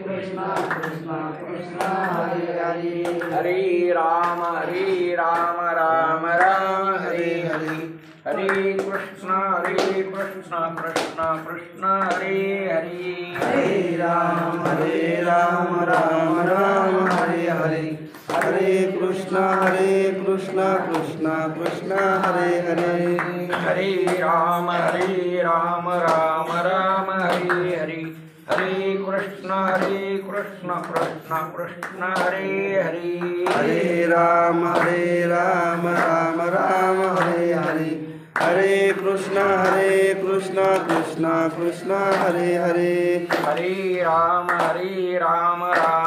कृष्ण कृष्ण कृष्ण हरे हरे हरे राम राम राम हरे हरे हरे कृष्ण कृष्ण कृष्ण हरे हरे हरे राम राम राम हरे हरे हरे कृष्ण कृष्ण कृष्ण हरे हरे हरे राम राम राम हरे हरे हरे कृष्ण कृष्ण कृष्ण हरे हरे हरे राम राम राम हरे हरे हरे कृष्ण कृष्ण कृष्ण हरे हरे हरे राम राम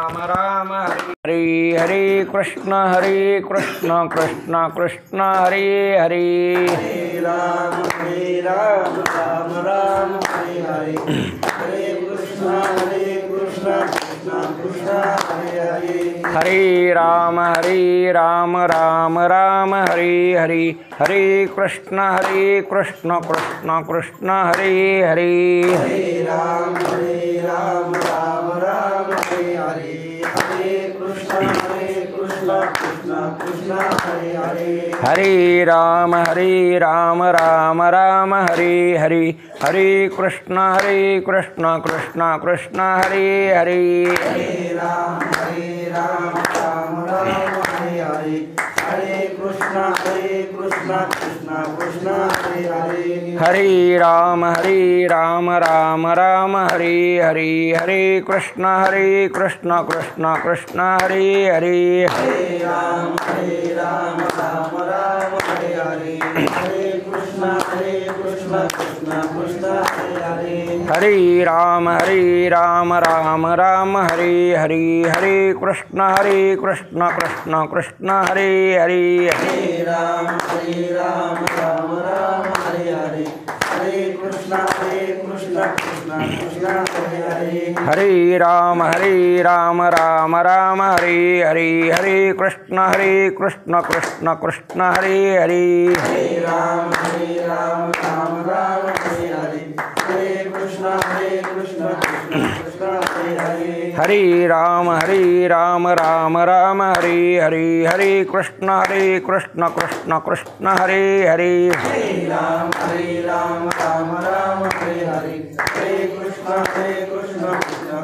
हरे हरे कृष्ण कृष्ण कृष्ण हरे हरे हरे राम राम हरे हरे हरे कृष्ण कृष्ण कृष्ण हरे हरे हरे राम राम हरे हरे हरे कृष्ण कृष्ण कृष्ण हरे हरे हरे राम राम हरे हरे हरे कृष्ण कृष्ण कृष्ण हरे हरे हरे राम राम हरे हरे हरे कृष्ण कृष्ण कृष्ण हरे हरे हरे राम हरे हरे हरे कृष्ण कृष्ण कृष्ण हरे हरे हरे राम राम हरे हरे हरे कृष्ण कृष्ण कृष्ण हरे हरे हरे राम हरे हरे हरे कृष्ण कृष्ण कृष्ण हरे हरे हरे राम राम हरे हरे हरे कृष्ण कृष्ण कृष्ण हरे हरे हरे राम हरे हरे हरे कृष्ण कृष्ण कृष्ण हरे हरे हरे राम राम हरे हरे हरे कृष्ण कृष्ण कृष्ण हरे हरे हरे राम राम हरे हरे हरे कृष्ण कृष्ण कृष्ण हरे हरे हरे राम राम हरे हरे हरे कृष्ण कृष्ण कृष्ण हरे हरे हरे राम राम हरे हरे हरे कृष्ण कृष्ण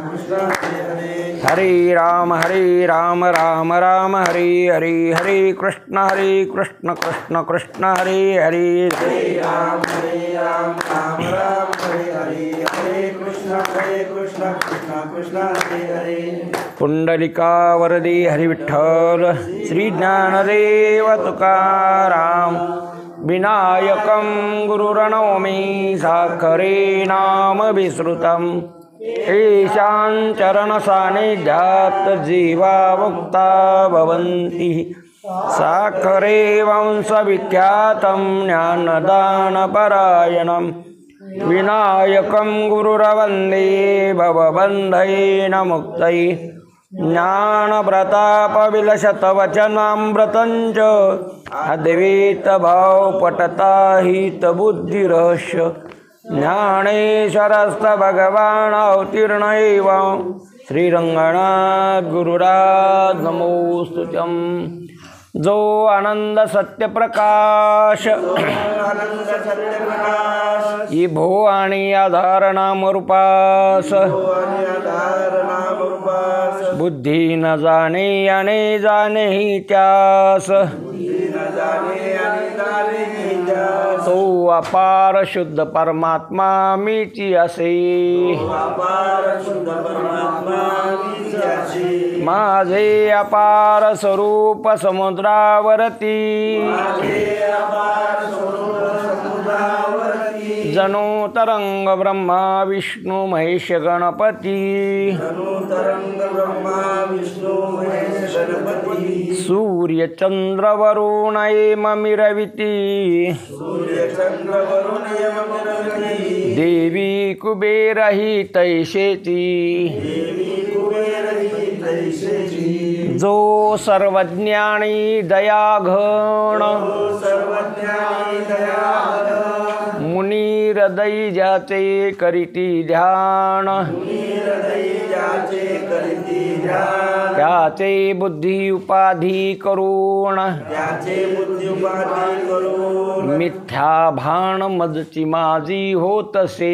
कृष्ण हरे हरे हरे राम राम हरे हरे हरे कृष्ण कृष्ण कृष्ण हरे हरे हरे राम राम हरे हरे हरे कृष्ण कृष्ण कृष्ण हरे हरे पुंडलिका वरदे हरि विठ्ठल श्री ज्ञानदेव तुकाराम विनायकं गुरुर्नौमि साखरे नाम विश्रुतम् ईशान चरण सानिध्यात् जीवा मुक्ता भवन्ति साखरे वंशविख्यातं ज्ञानदानपरायणं विनायकं गुरुरवन्दे भवबन्धेन मुक्तये ज्ञानप्रतापविलसतवचनामृतं च अद्वैतभावपटता हितबुद्धिरस्य ज्ञानेश्वरस्तभगवान् अवतीर्ण एव श्रीरङ्गनाथ गुरुराज नमोस्तुत्यं जो आनंद सत्य प्रकाश आनंद सत्य प्रकाश ई भो आणि आधार नाम रूपास आधार नाम रूपास बुद्धी न जाणे आणि जाणे ही त्यास न जाने आणि जाने त्यास तो अपार शुद्ध परमात्मा मीची असे अपार शुद्ध परमात्मा मीची माझे अपार स्वरूप समुद्रावरती माझे अपार स्वरूप समुद्रावरती जणू तरंग ब्रह्मा विष्णू महेश गणपती धनु तरंग ब्रह्मा विष्णु महेश गणपती सूर्य चंद्र वरुण मिरविती सूर्य चंद्र वरुण यमरती देवी कुबेर ही तैशेची देवी कुबेर ही तैसेची जो सर्वज्ञानी दयाघन सर्वज्ञानी दयाळ मुनी हृदय ज्याचे करीती ध्यान त्याचे बुद्धी उपाधी करून मिथ्या भान मजची माझी होतसे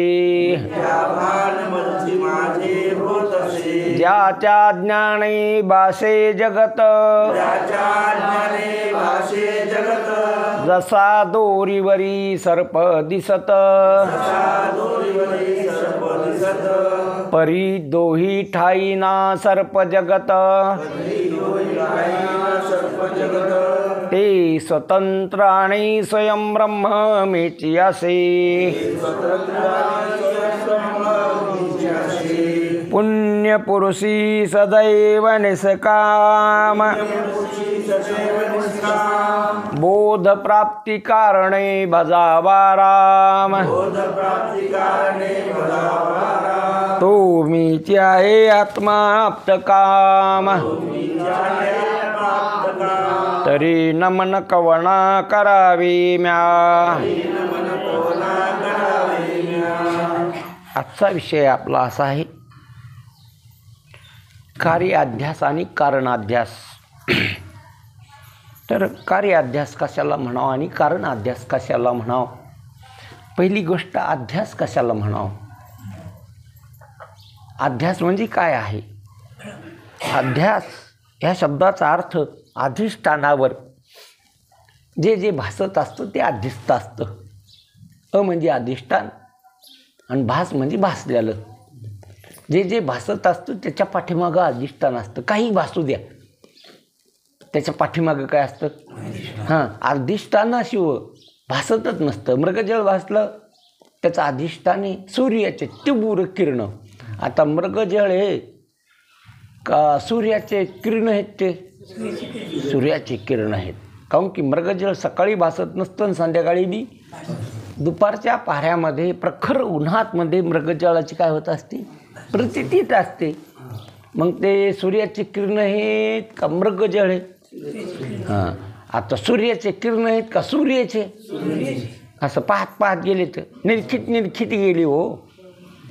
ज्याच्या ज्ञाने भासे जगत जसा दोरीवरी सर्प दिसत परी दोही ठाईना सर्प जगत ते स्वतंत्र आणि स्वयं ब्रह्म मेची असे पुण्य पुरुषी सदैव निष्काम बोध प्राप्ती कारणे भजावा राम तो मीची आहे आत्मा आप्त काम तरी नमन कवना करावी म्या आजचा विषय आपला असा आहे कार्याध्यास आणि कारणाध्यास. तर कार्याध्यास कशाला म्हणावं आणि कारणाध्यास कशाला म्हणावं. पहिली गोष्ट अध्यास कशाला म्हणावं. अध्यास म्हणजे काय आहे. अध्यास ह्या शब्दाचा अर्थ अधिष्ठानावर जे जे भासत असतं ते अध्यस्त असतं. अ म्हणजे अधिष्ठान आणि भास म्हणजे भासलेलं. जे जे भासत असतं त्याच्या पाठीमागं अधिष्ठान असतं. काही भासू द्या त्याच्या पाठीमागं काय असतं. हां, अधिष्ठानाशिवाय भासतच नसतं. मृगजळ भासलं त्याचं अधिष्ठान आहे सूर्याचे तीव्र किरण. आता मृगजळ हे का सूर्याचे किरण आहेत. ते सूर्याचे किरण आहेत. काहून की मृगजळ सकाळी भासत नसतं आणि संध्याकाळी बी. दुपारच्या पाऱ्यामध्ये प्रखर उन्हातमध्ये मृगजळाची काय होत असते प्रतीतीत असते. मग ते सूर्याचे किरण आहेत का मृगजळ आहे. हां, आता सूर्याचे किरण आहेत का सूर्याचे. असं पाहत पाहत गेले तर निरखित गेली हो.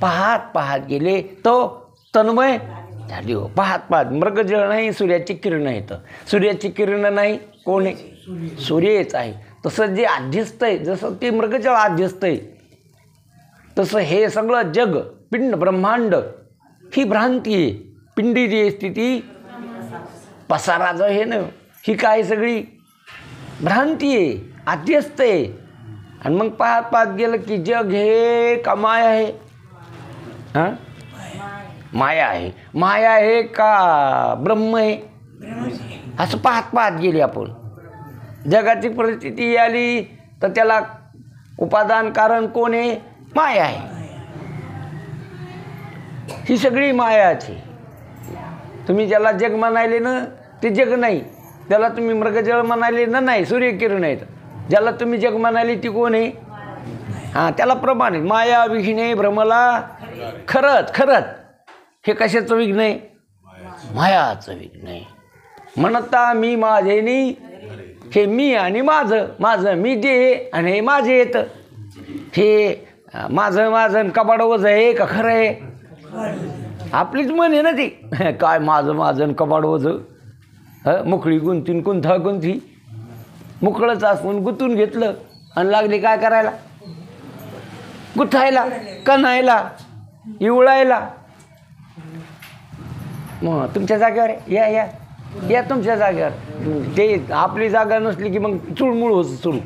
पाहत पाहत गेले तो तन्मय झाली हो. पाहत पाहत मृगजळ नाही सूर्याची किरण आहेत. सूर्याची किरण नाही कोण आहे सूर्यच आहे. तसं जे अध्यस्त आहे जसं ते मृगजळ अध्यस्त आहे तसं हे सगळं जग पिंड ब्रह्मांड ही भ्रांती आहे. पिंडी जी स्थिती पसारा जो आहे ना ही काय सगळी भ्रांती आहे अध्यस्त आहे. आणि मग पाहत पाहत गेलं की जग हे का माया आहे. हां, माया आहे. माया आहे का ब्रह्म आहे. असं पाहत पाहत गेले आपण. जगाची परिस्थिती आली तर त्याला उपादान कारण कोण आहे माया आहे. ही सगळी मायाची. तुम्ही ज्याला जग म्हणायले ना ते जग नाही. त्याला तुम्ही मृगजळ म्हणायले ना नाही सूर्यकिरण आहेत. ज्याला तुम्ही जग म्हणाले ती कोण आहे. हां, त्याला प्रमाण आहे. माया विघ्ने भ्रमला खरंच खरंच. हे कशाचं विघ्न आहे मायाचं विघ्न आहे. म्हणता मी माझे नाही. हे मी आणि माझं माझं मी दे आणि हे माझे येतं. हे माझं माझं कबाड वज आहे का खरं आहे. आपलीच मन आहे ना ती. काय माझं माझं कबाड वज. मुकळी गुंतीन कुंथा गुंथी. मुकळंच असून गुंतून घेतलं आणि लागले काय करायला गुथायला कणायला इवळायला. मग तुमच्या जागेवर या या या तुमच्या जागेवर. ते आपली जागा नसली की मग चुळमुळ होत सुरू.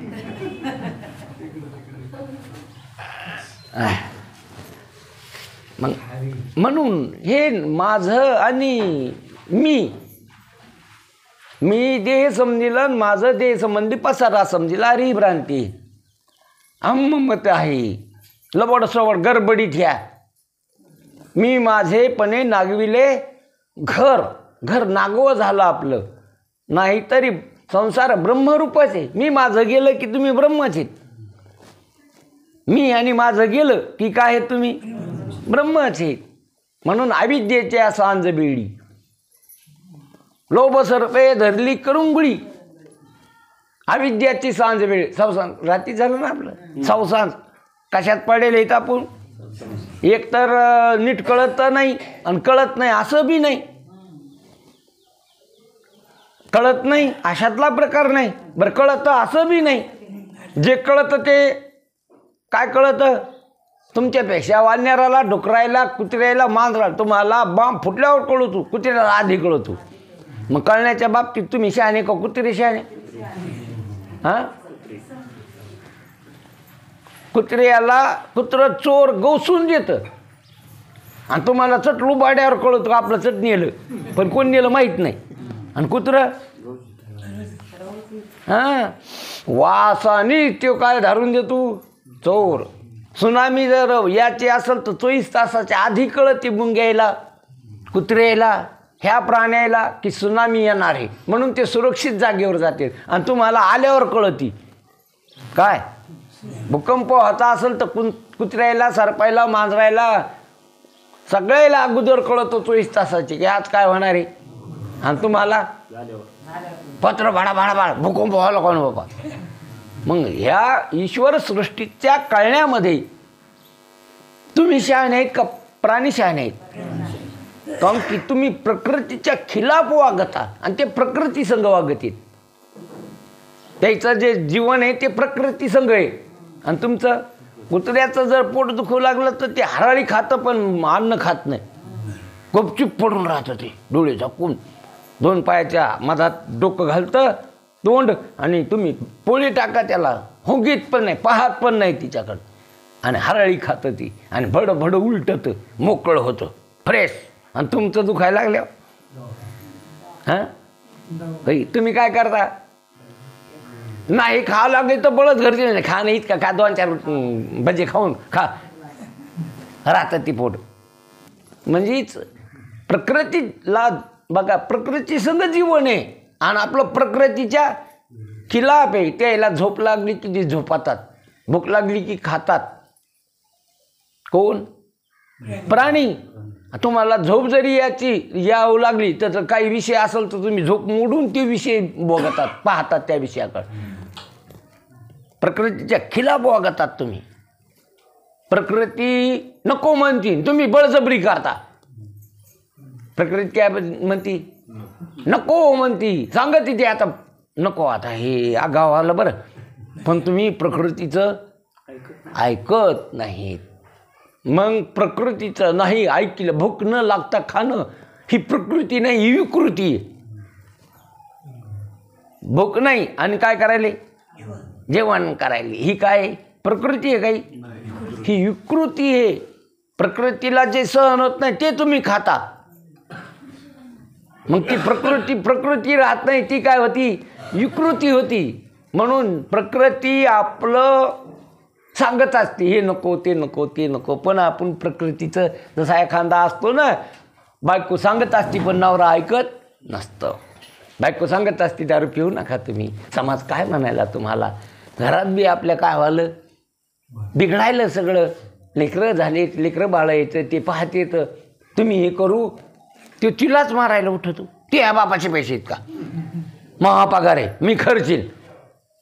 मग म्हणून हे माझं आणि मी देह समजिलं माझं देह संबंधी पसारा समजिला. अरे भ्रांती मत आहे लबड सवड गडबडीत ह्या. मी माझेपणे नागविले घर नागवं झालं आपलं. नाहीतरी संसार ब्रह्मरूपच आहे. मी माझं गेलं की तुम्ही ब्रह्मच आहेत. मी आणि माझं गेलं की काय आहे तुम्ही ब्रह्मच आहेत. म्हणून अविद्येच्या सांज बेडी लोभ सर्पे धरली करुंगळी. अविद्याची सांज वेळ सवसांज रात्री झालं ना आपलं सवसांज. कशात पडेल येत आपण एक तर नीट कळत नाही आणि कळत नाही असं बी नाही, कळत नाही अशातला प्रकार नाही, बरं कळतं असं बी नाही. जे कळतं ते काय कळतं, तुमच्यापेक्षा वानराला, डुकरायला, कुत्र्याला, मांजराला तुम्हाला बांब फुटल्यावर कळतो, कुत्र्याला आधी कळतो. मग कळण्याच्या बाबतीत तुम्ही शहाणे का कुत्रे शहाणे? हां, कुत्रं चोर गवसून देतं आणि तुम्हाला चट लुबाड्यावर कळतं आपलं चट नेलं, पण कोण नेलं माहीत नाही. आणि कुत्रं हां वासाने तो काय धरून देतो चोर. सुनामी जर याची असेल तर 24 तासाच्या आधी कळते मुंग्यायला, कुत्र्याला, ह्या प्राण्याला की सुनामी येणार आहे, म्हणून ते सुरक्षित जागेवर जाते. आणि तुम्हाला आल्यावर कळती काय भूकंप होता असेल तर कुत्र्याला, सरपायला, मांजरायला सगळ्याला अगोदर कळतो 24 तासाची की आज काय होणार आहे. आणि तुम्हाला पत्र भाडा भाडा भाडा भूकंप व्हायला कोण बाबा. मग ह्या ईश्वर सृष्टीच्या कळण्यामध्ये तुम्ही शहाणे आहेत का प्राणी शहाणे आहेत? कारण की तुम्ही प्रकृतीच्या खिलाफ वागता आणि ते प्रकृती संग वागतील. त्याचं जे जीवन आहे ते प्रकृती संग आहे. आणि तुमचं कुत्र्याचं जर पोट दुखू लागलं तर ते हराळी खातं पण अन्न खात नाही, गुपचूप पडून राहतं, ते डोळे झाकून 2 पायाच्या मधात डोकं घालतं तोंड, आणि तुम्ही पोळी टाका त्याला, होगीत पण नाही, पाहत पण नाही तिच्याकडं, आणि हराळी खातं ती, आणि भडं भडं उलटतं, मोकळं होतं फ्रेश. आणि तुमचं दुखायला लागल्यावर हां तुम्ही काय करता? नाही खावं लागेल तर बळच घरचे नाही, खा नाही इतका खा, 2-4 भजे खाऊन खा, राहतं ती पोट. म्हणजेच प्रकृतीला बघा, प्रकृती संग जीवन आहे आणि आपलं प्रकृतीच्या खिलाफ आहे. त्याला झोप लागली की ती झोपातात, भूक लागली की खातात. कोण? प्राणी. तुम्हाला झोप जरी यावं लागली तर काही विषय असेल तर तुम्ही झोप मोडून ते विषय बघतात, पाहतात त्या विषयाकडे. प्रकृतीच्या खिलाफ वागतात तुम्ही. प्रकृती नको म्हणती, तुम्ही बळजबरी करता. प्रकृती काय म्हणती? नको म्हणती, सांगत ते आता नको, आता हे आगाव आलं बरं, पण तुम्ही प्रकृतीचं ऐकत नाहीत. मग प्रकृतीचं नाही ऐकलं, भूक न लागता खाणं ही प्रकृती नाही, ही विकृती आहे. भूक नाही आणि काय करायले? जेवण करायले. ही काय प्रकृती आहे? काही ही विकृती आहे. प्रकृतीला जे सहन होत नाही ते तुम्ही खाता. मग ती प्रकृती राहत नाही, ती काय होती? विकृती होती. म्हणून प्रकृती आपलं सांगत असते हे नको, ते नको, ते नको, पण आपण प्रकृतीचं जसा एखादा असतो ना, बायको सांगत असते पण नवरा ऐकत नसतं. बायको सांगत असते दारू पिऊ नका तुम्ही, समाज काय म्हणायला तुम्हाला, घरात बी आपल्या काय व्हालं, बिघडायलं सगळं, लेकरं झाले, लेकरं बाळं यायचं ते पाहते तर तुम्ही हे करू, ते तिलाच मारायला उठतो. ते ह्या बापाचे पैसे आहेत का, महापगार आहे, मी खर्चील.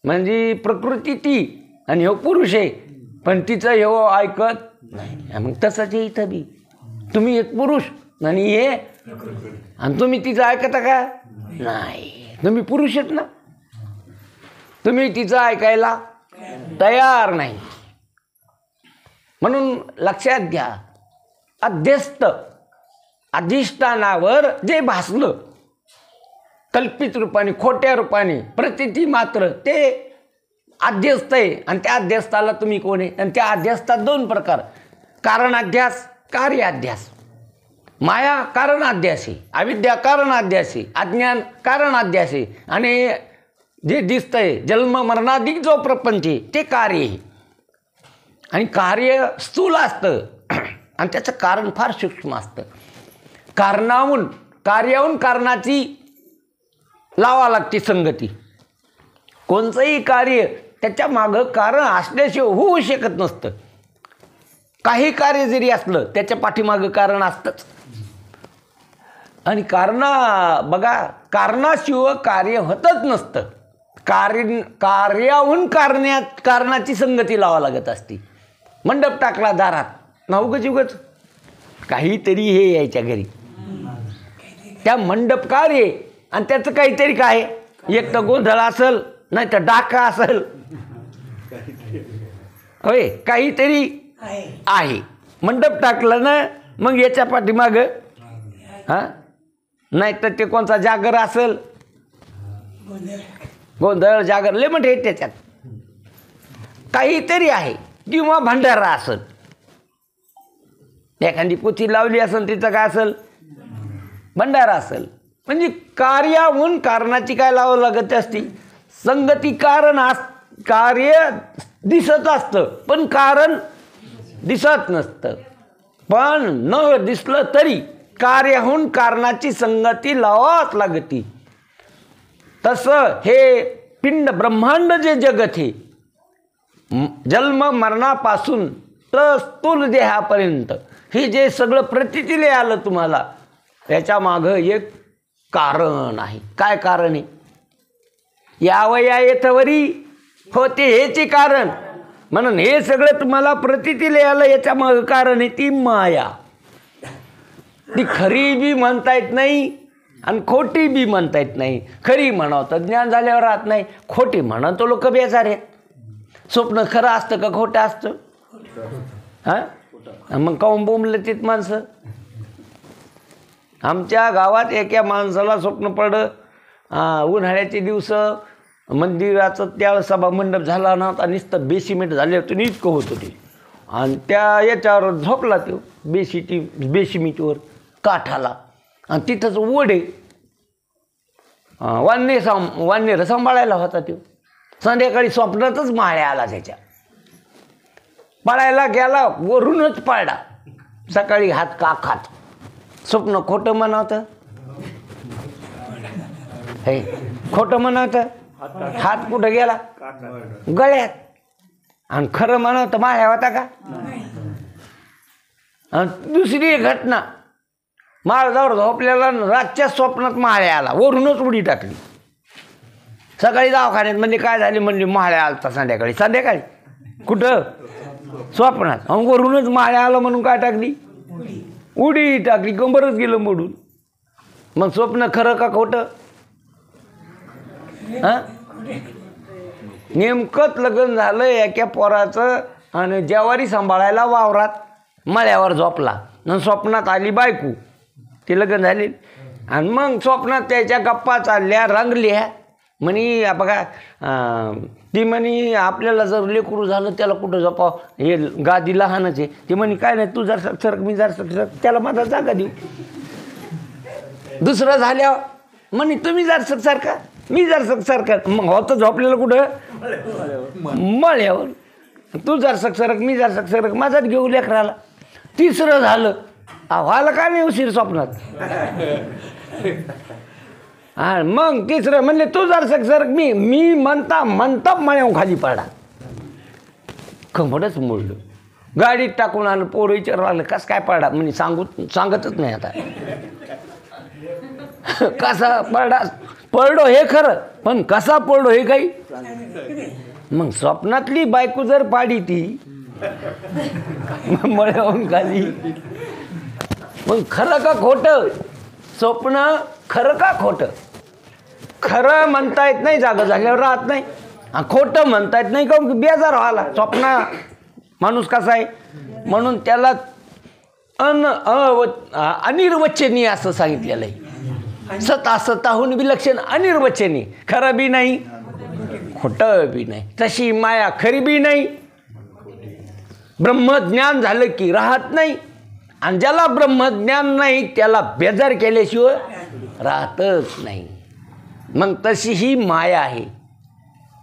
म्हणजे प्रकृती ती आणि हो पुरुष आहे, पण तिचं हे ऐकत नाही. मग तसंच आहे इथं बी, तुम्ही एक पुरुष आणि हे, आणि तुम्ही तिचं ऐकता का? नाही. तुम्ही पुरुष आहेत ना, तुम्ही तिचं ऐकायला तयार नाही. म्हणून लक्षात घ्या, अध्यस्त अधिष्ठानावर जे भासलं कल्पित रूपाने, खोट्या रूपाने, प्रतिती मात्र, ते अध्यस्त आहे. आणि त्या अध्यस्ताला तुम्ही कोण आहे? आणि त्या अध्यस्तात 2 प्रकार, कारणाध्यास, कार्याध्यास. माया कारणाध्यासी, अविद्या कारणाध्यासी, अज्ञान कारणाध्यासी. आणि जे दिसतंय जन्म मरणाधिक जो प्रपंच आहे ते कार्य आहे. आणि कार्य स्थूल असतं आणि त्याचं कारण फार सूक्ष्म असतं. कार्याहून कारणाची लावा लागते संगती. कोणतंही कार्य त्याच्या मागं कारण असल्याशिवाय होऊ शकत नसतं. काही कार्य जरी असलं त्याच्या पाठीमागं कारण असतंच. आणि बघा, कारणाशिवाय कार्य होतच नसतं. कार्याहून कारणाची संगती लावा लागत असते. मंडप टाकला दारात ना उगच उगच काहीतरी हे यायच्या घरी त्या मंडप कार्य आणि त्याचं काहीतरी काय एक तर गोंधळ असेल नाही तर डाका असेल होय काहीतरी आहे मंडप टाकलं ना मग याच्या पाठीमागं हां नाही तर ते कोणता जागर असेल गोंधळ जागर लय म्हणते त्याच्यात काहीतरी आहे किंवा भंडारा असेल एखादी पोथी लावली असेल तिचं काय असेल भंडारा असेल म्हणजे कार्याहून कारणाची काय लावावं लागत असती संगती कारण कार्य दिसत असतं पण कारण दिसत नसतं पण न दिसलं तरी कार्याहून कारणाची संगती लावाच लागती तसं हे पिंड ब्रह्मांड जे जगत हे जन्म मरणापासून तर स्थूल देहापर्यंत हे जे सगळं प्रतीतीले आलं तुम्हाला त्याच्या मागं एक कारण आहे काय कारण आहे यावया येथवरी होते हेचे कारण म्हणून हे सगळं तुम्हाला प्रतीतीले आलं याच्या मागं कारण आहे ती माया ती खरी बी म्हणता येत नाही आणि खोटी बी म्हणता येत नाही खरी म्हणावं तर ज्ञान झाल्यावर राहत नाही खोटी म्हणा तो लोक बेजार आहेत स्वप्न खरं असतं का खोटं असतं हां मग काऊन बोंबलं तित माणसं आमच्या गावात एका माणसाला स्वप्न पडलं उन्हाळ्याचे दिवस मंदिराचं त्या सभा मंडप झाला नव्हता नुसतं बेसिमेंट झाले होते इतकं होतं ते आणि त्या याच्यावर झोपला तो बेसिमीटवर काठाला आणि तिथंच ओढ आहे वान्य सांभाळायला होता तो संध्याकाळी स्वप्नातच माळ्या आला त्याच्या पळायला गेला वरूनच पळला सकाळी हात काखात स्वप्न खोटं म्हणावतं हे खोटं म्हणावतं हात कुठं गेला गळ्यात आणि खरं म्हणावतं माळ्या होता का आणि दुसरी घटना माळावर झोपलेला रातच्या स्वप्नात माळ्या आला वरूनच उडी टाकली सकाळी दवाखान्यात म्हणजे काय झाले म्हणजे माळ्या आलता संध्याकाळी कुठं स्वप्नात आणि वरूनच माळ्या आला म्हणून काय टाकली उडी टाकली कंबरच गेलं मोडून मग स्वप्न खरं का खोटं हां नेमकंच लग्न झालं एका पोराचं आणि ज्वारी सांभाळायला वावरात मळ्यावर झोपला आणि स्वप्नात आली बायको ती लग्न झाली आणि मग स्वप्नात त्याच्या गप्पा चालल्या रंगल्या म्हणे बघा ती म्हणे आपल्याला जर लेकरू झालं त्याला कुठं झोपाव हे गादी लहानच आहे ती म्हणे काय नाही तू जर सरक मी जर सरक त्याला माझा जागा देऊ दुसरं झाल्यावर म्हणे तुम्ही जर सारखा मी जर सारखा मग होतं झोपलेलं कुठं मळ्यावर तू जर सरक मी जर सरक माझाच घेऊ लेकराला तिसरं झालं व्हायला काय नाही उशीर स्वप्नात हा मग तिसरं म्हणले तू जर सरक मी म्हणता मळ्यावर खाली पडा खंबडच मोडलं गाडीत टाकून आलं पोरं विचारायला लागलं कसं काय पडा म्हणजे सांगतच नाही आता कसा पडलो हे खरं पण कसा पडलो हे काही मग स्वप्नातली बायको जर पाडी ती मळ्याहून खाली मग खरं का खोटं स्वप्न खरं का खोटं खरं म्हणता येत नाही जागा झाल्यावर राहत नाही खोटं म्हणता येत नाही काऊन बेजार व्हायला स्वप्न माणूस कसा आहे म्हणून त्याला अनिर्वचनीय असं सांगितलेलं आहे सताहून विलक्षण अनिर्वचनीय खरं बी नाही खोटं बी नाही तशी माया खरी बी नाही ब्रह्मज्ञान झालं की राहत नाही आणि ज्याला ब्रह्मज्ञान नाही त्याला बेजार केल्याशिवाय राहतच नाही मग तशी ही माया आहे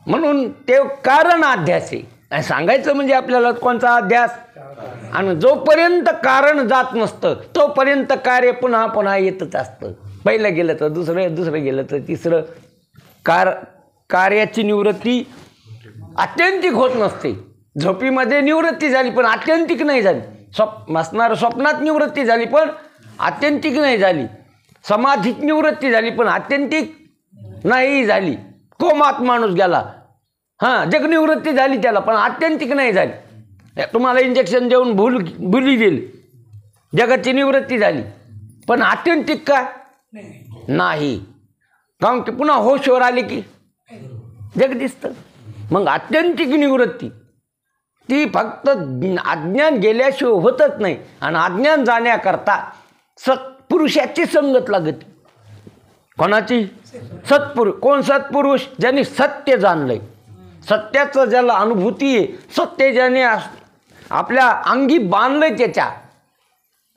म्हणून ते कारण अध्यास आहे सांगायचं म्हणजे आपल्याला कोणता अध्यास आणि जोपर्यंत कारण जात नसतं तोपर्यंत कार्य पुन्हा पुन्हा येतच असतं पहिलं गेलं तर दुसरं गेलं तर तिसरं कार्याची निवृत्ती आत्यंतिक होत नसते झोपीमध्ये निवृत्ती झाली पण आत्यंतिक नाही झाली स्वप्नात निवृत्ती झाली पण आत्यंतिक नाही झाली समाधीत निवृत्ती झाली पण आत्यंतिक नाही झाली कोमात माणूस गेला हां जगनिवृत्ती झाली त्याला पण आत्यंतिक नाही झाली तुम्हाला इंजेक्शन देऊन भुली दिली, जगाची निवृत्ती झाली. पण आत्यंतिक का नाही, कारण की पुन्हा होशवर आले की जग दिसतं. मग आत्यंतिक निवृत्ती ती फक्त अज्ञान गेल्याशिवाय होतच नाही. आणि अज्ञान जाण्याकरता सत्पुरुषाची संगत लागते. कोणाची? सत्पुरुष. कोण सत्पुरुष? ज्यांनी सत्य जाणलंय, सत्याचं ज्याला अनुभूती आहे, सत्य ज्याने आपल्या अंगी बांधलंय त्याच्या,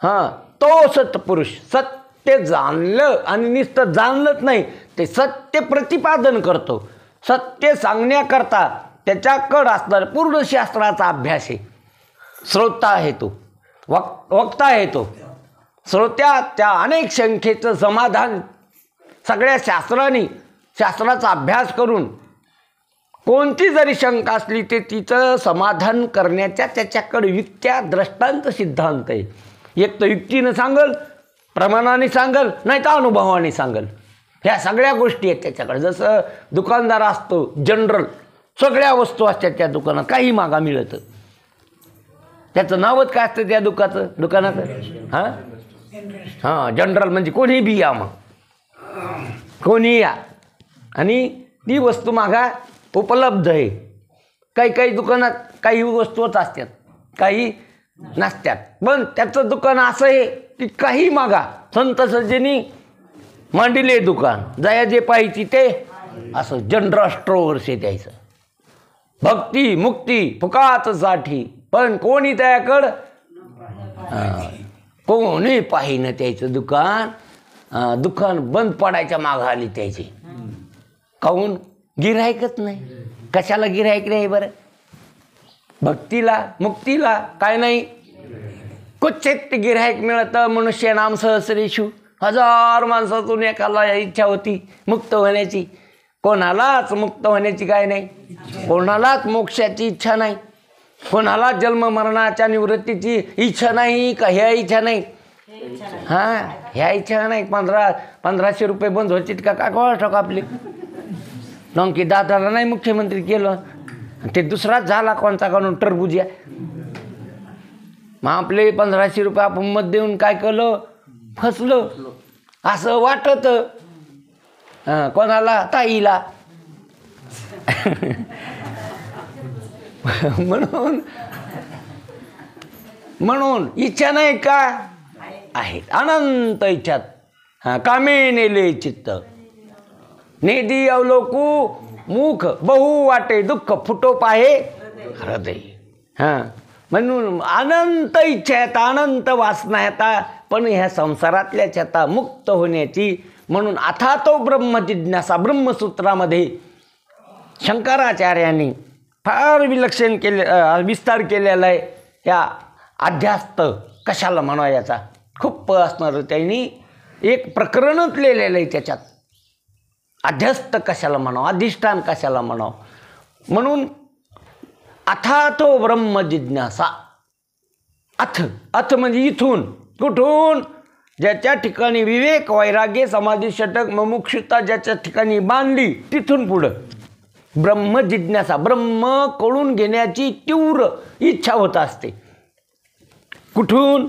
हां, तो सत्पुरुष. सत्य जाणलं आणि नुसतं जाणलंच नाही, ते सत्य प्रतिपादन करतो. सत्य सांगण्याकरता त्याच्याकडं असणारा पूर्ण शास्त्राचा अभ्यास आहे. श्रोता आहे तो, वक्ता आहे तो. श्रोत्या त्या अनेक शंखेचं समाधान सगळ्या शास्त्राचा अभ्यास करून कोणती जरी शंका असली ते तिचं समाधान करण्याच्या त्याच्याकडे युक्त्या, दृष्टांत, सिद्धांत आहे. एक तर युक्तीनं सांगल, प्रमाणाने सांगल, नाही तर अनुभवाने सांगल. ह्या सगळ्या गोष्टी आहेत त्याच्याकडे. जसं दुकानदार असतो जनरल, सगळ्या वस्तू असतात त्या दुकानात, काही मागा मिळतं. त्याचं नावच काय असतं त्या दुकानाचं? हां, जनरल म्हणजे कोणी बी या, मग कोणी या आणि ती वस्तू मागा उपलब्ध आहे. काही दुकानात काही वस्तूच असतात, काही नसतात. पण त्याचं दुकान असं आहे की काही मागा, संत सज्जनी मांडिले दुकान, जया जे पाहिजे ते, असं जनरल स्टोअर्स आहे त्याचं. भक्ती मुक्ती फुकातसाठी, पण कोणी त्याकडं कोणी पाहिनं त्याचं दुकान. दुकान बंद पडायच्या मागं आली त्याची. काहून? गिऱ्हाईकच नाही. कशाला गिऱ्हाईक नाही बरं? भक्तीला मुक्तीला काय नाही. कुठेच गिऱ्हाईक मिळतं. मनुष्य नाम सहस्रेषु, 1000 माणसातून एकाला इच्छा होती मुक्त होण्याची. कोणालाच मुक्त होण्याची काय नाही, कोणालाच मोक्षाची इच्छा नाही, कोणाला जन्म मरणाच्या निवृत्तीची इच्छा नाही. का ह्या इच्छा नाही? हां, ह्या इच्छा नाही. 1500 रुपये बंद होतील का काय कोण आपली. नंकी दादाला नाही मुख्यमंत्री केलं, ते दुसराच झाला कोणता काढून टरबुजिया. मग आपले 1500 रुपये आपण मत देऊन काय केलं? फसलं असं वाटत. कोणाला? ताईला. म्हणून इच्छा नाही का? आहेत अनंत इच्छात. कामे नेले चित्त, नेदी अवलोकू मुख, बहु वाटे दुःख फुटो पाहे हृदय. हां, म्हणून अनंत इच्छा आहेत, अनंत वासना येतात. पण ह्या संसारातल्याच आता मुक्त होण्याची. म्हणून अथा तो ब्रह्मजिज्ञासा ब्रह्मसूत्रामध्ये शंकराचार्यांनी फार विलक्षण विस्तार केलेला आहे. या अध्यास्त कशाला म्हणावा याचा खूप असणार. त्यांनी एक प्रकरणच लिहिलेलं आहे त्याच्यात. अध्यस्त कशाला म्हणावं, अधिष्ठान कशाला म्हणावं. म्हणून अथा तो ब्रह्मजिज्ञासा. अथ म्हणजे इथून, कुठून? ज्याच्या ठिकाणी विवेक, वैराग्य, समाधी, षटक, मुमुक्षुता ज्याच्या ठिकाणी बांधली, तिथून पुढं ब्रह्मजिज्ञासा. ब्रह्म कळून घेण्याची तीव्र इच्छा होत असते. कुठून?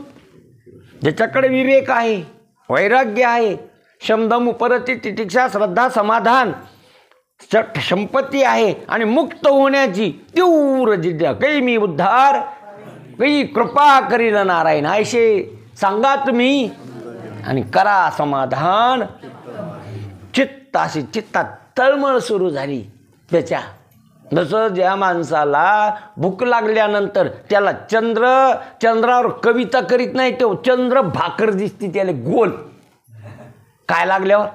ज्याच्याकडे विवेक आहे, वैराग्य आहे, शमदम उपरती तितिक्षा श्रद्धा समाधान संपत्ती आहे आणि मुक्त होण्याची तीव्र जिद्द. काही मी उद्धार, काही कृपा करील नारायण, ऐशे सांगा तुम्ही आणि करा समाधान. चित्ताशी चित्तात तळमळ सुरू झाली त्याच्या. जसं ज्या माणसाला भूक लागल्यानंतर त्याला चंद्रावर कविता करीत नाही, तो चंद्र भाकर दिसते त्याला गोल. काय लागल्यावर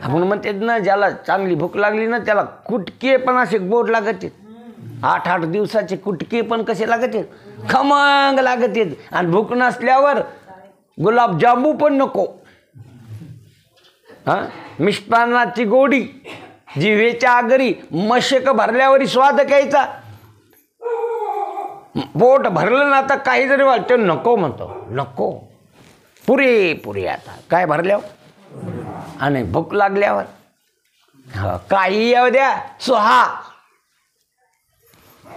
आपण म्हणते ना, ज्याला चांगली भूक लागली ना त्याला कुटके पण असे गोड लागत. 8-8 दिवसाचे कुटके पण कसे लागत, खमंग लागत. आणि भूक नसल्यावर गुलाबजांबू पण नको. हां, मिष्टान्नाची गोडी जिव्हेच्या आगरी, मशक भरल्यावर स्वाद घ्यायचा. पोट भरलं ना तर काही जरी वाटतं नको म्हणतो, नको. पुरे आता काय भरल्यावर आणि भूक लागल्यावर काही येऊ द्या, सोहा.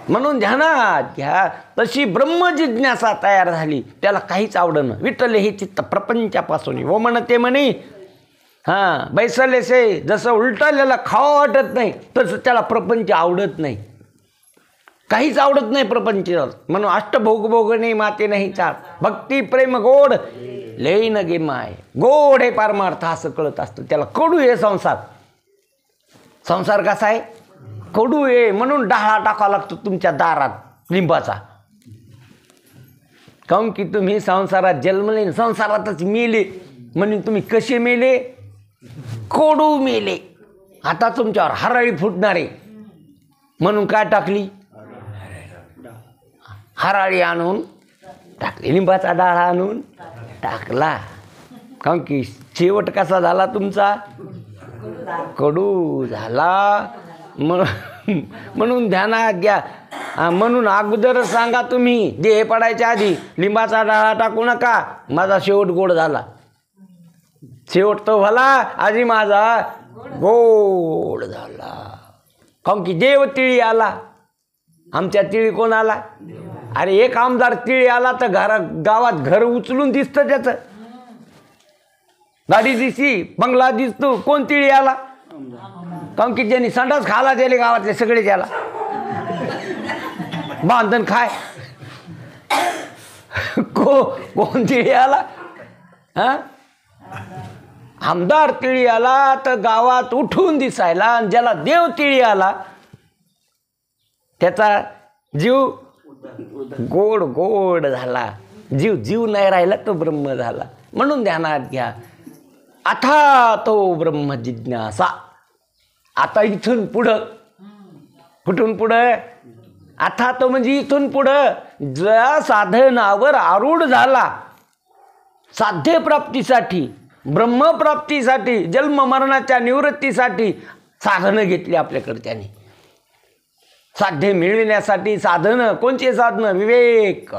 म्हणून ध्यानात घ्या. तशी ब्रह्मजिज्ञासा तयार झाली, त्याला काहीच आवडणं. विठ्ठल हे चित्त प्रपंचापासून व म्हणते म्हणे बैसले से, जसं उलटलेला खावा वाटत नाही तसं त्याला प्रपंच आवडत नाही, काहीच आवडत नाही प्रपंच. म्हणून अष्टभोग भोगणे माते नाही चाल, भक्ती प्रेम गोड लई न गे माय. गोड हे पारमार्थ असं कळत असतं, त्याला कडू हे संसार. संसार कसा आहे? कडू आहे. म्हणून डहाळा टाकावा लागतो तुमच्या दारात लिंबाचा. काऊन की तुम्ही संसारात जन्मले, संसारातच मेले. म्हणून तुम्ही कसे मेले? कडू मेले. आता तुमच्यावर हराळी फुटणारे. म्हणून काय टाकली? हराळी आणून टाकली, लिंबाचा डाळा आणून टाकला. काऊन की शेवट कसा झाला तुमचा? कडू झाला. म्हणून ध्यानात घ्या. म्हणून अगोदर सांगा तुम्ही देह पडायच्या आधी, लिंबाचा डाळा टाकू नका, माझा शेवट गोड झाला. शेवट तो भला, आधी माझा गोड झाला. काऊन की देव तिळी आला. आमच्या तिळी कोण आला? अरे एक आमदार तिळी आला तर गावात घर उचलून दिसतं त्याचं. गाडी दिसती, बंगला दिसतो, कोण तिळी आला? काऊन की ज्यांनी संडास खाला त्याले गावातले सगळे त्याला बांधन खाय. कोण तिळी आला? आमदार तिळी आला तर गावात उठून दिसायला. आणि ज्याला देव तिळी आला त्याचा जीव गोड गोड झाला. जीव नाही राहिला तो ब्रह्म झाला. म्हणून ध्यानात घ्या. आता तो ब्रह्म जिज्ञासा. आता इथून पुढं, कुठून पुढं? आता तो म्हणजे इथून पुढं ज्या साधनावर आरूढ झाला, साध्यप्राप्तीसाठी, ब्रह्मप्राप्तीसाठी, जन्म मरणाच्या निवृत्तीसाठी साधनं घेतली आपल्याकडे. त्याने साध्य मिळविण्यासाठी साधनं. कोणचे साधनं? विवेक.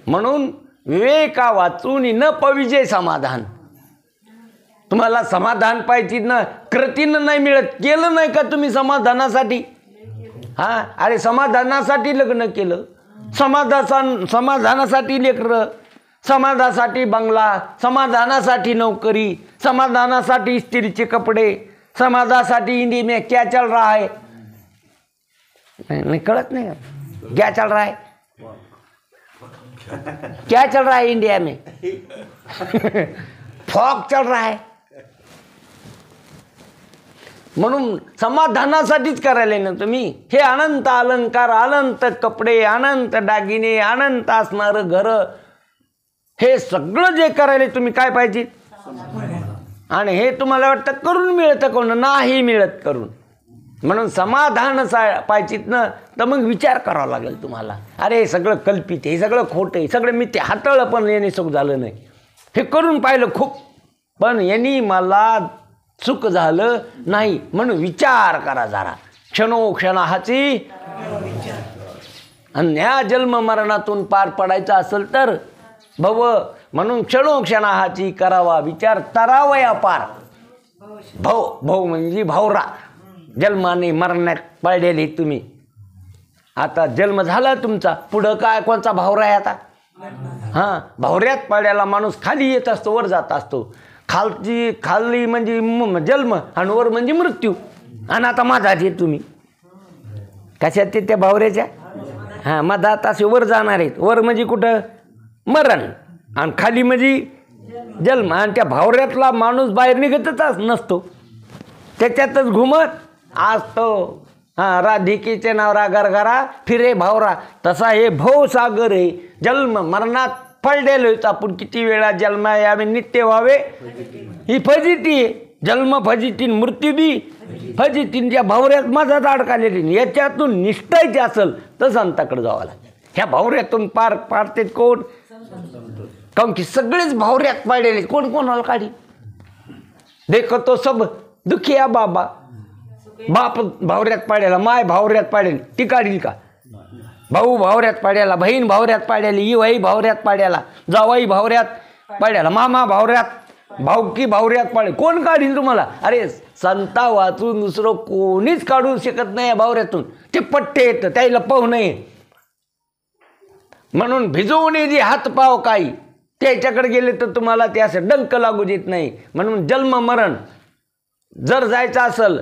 म्हणून विवेका वाचून न पविजे समाधान. तुम्हाला समाधान पाहिजे ना, कृतीनं नाही मिळत. केलं नाही का तुम्ही समाधानासाठी? अरे समाधानासाठी लग्न केलं, समाधानासाठी लेकरं, समाधानासाठी बंगला, समाधानासाठी नोकरी, समाधानासाठी स्त्रीचे कपडे, समाधानासाठी हिंदी में क्या चल रहा है? नहीं कळत नहीं क्या चल रहा है? क्या चल रहा है इंडिया में? फॉग चल रहा है. म्हणून समाधानासाठीच करायला ना तुम्ही. हे अनंत अलंकार, अनंत कपडे, अनंत दागिने, अनंत असणारं घर, हे सगळं जे करायला तुम्ही काय पाहिजे? आणि हे तुम्हाला वाटतं करून मिळतं कोण? नाही मिळत करून. म्हणून समाधान पाहिजेत ना, तर मग विचार करावा लागेल तुम्हाला. अरे हे सगळं कल्पित आहे, हे सगळं खोटं आहे, सगळं मी ते हाताळलं पण याने सुख झालं नाही. हे करून पाहिलं खूप, पण यांनी मला सुख झालं नाही. म्हणून विचार करा जरा. क्षणोक्षणाची आणि ह्या जन्म मरणातून पार पडायचं असेल तर भव, म्हणून क्षणोक्षणाची करावा विचार, तरावया पार. भव म्हणजे भावरा. जन्माने मरण्यात पडलेले तुम्ही. आता जन्म झाला तुमचा, पुढं काय कोणचा भावरा आहे आता? भावऱ्यात पडलेला माणूस खाली येत असतो, वर जात असतो. खाली म्हणजे जन्म आणि वर म्हणजे मृत्यू. आणि आता मधात आहे तुम्ही. कशात ते त्या भावऱ्याच्या? मधात असे वर जाणार आहेत. वर म्हणजे कुठं? मरण. आणि खाली म्हणजे जन्म. आणि त्या भावऱ्यातला माणूस बाहेर निघतच नसतो, त्याच्यातच घुमत असतो. राधिकेचे नाव गरगरा फिरे भावरा. तसा हे भवसागर आहे. जन्म मरणात पडलेलो होतो आपण. किती वेळा जन्म यावे नित्य व्हावे ही फजिती आहे. जन्म फजितीन, मृत्यू बी फजितीन. ज्या भावऱ्यात मधात अडकालेली, याच्यातून निष्ठायचे असेल तर संताकडे जावं लागेल. ह्या भावऱ्यातून पार पाडते कोण? काऊन की सगळेच भावऱ्यात पाडलेले. कोण कोणाला काढी? देखतो सब दुखिया बाबा. बाप भावऱ्यात पाड्याला, माय भावऱ्यात पाडेल, ती काढील का? भाऊ भावऱ्यात पाड्याला, बहीण भावऱ्यात पाड्याला, इवाई भावऱ्यात पाड्याला, जावाई भावऱ्यात पाड्याला, मामा भावऱ्यात भावकी भावऱ्यात पाळे कोण काढील तुम्हाला? अरे संता वाचून दुसरं कोणीच काढू शकत नाही या भावऱ्यातून. ते पट्टे येतं त्याला पाहू नये म्हणून भिजवून जे हातपाव काही त्याच्याकडे गेले तर तुम्हाला ते असं डंक लागू देत नाही. म्हणून जन्म मरण जर जायचं असेल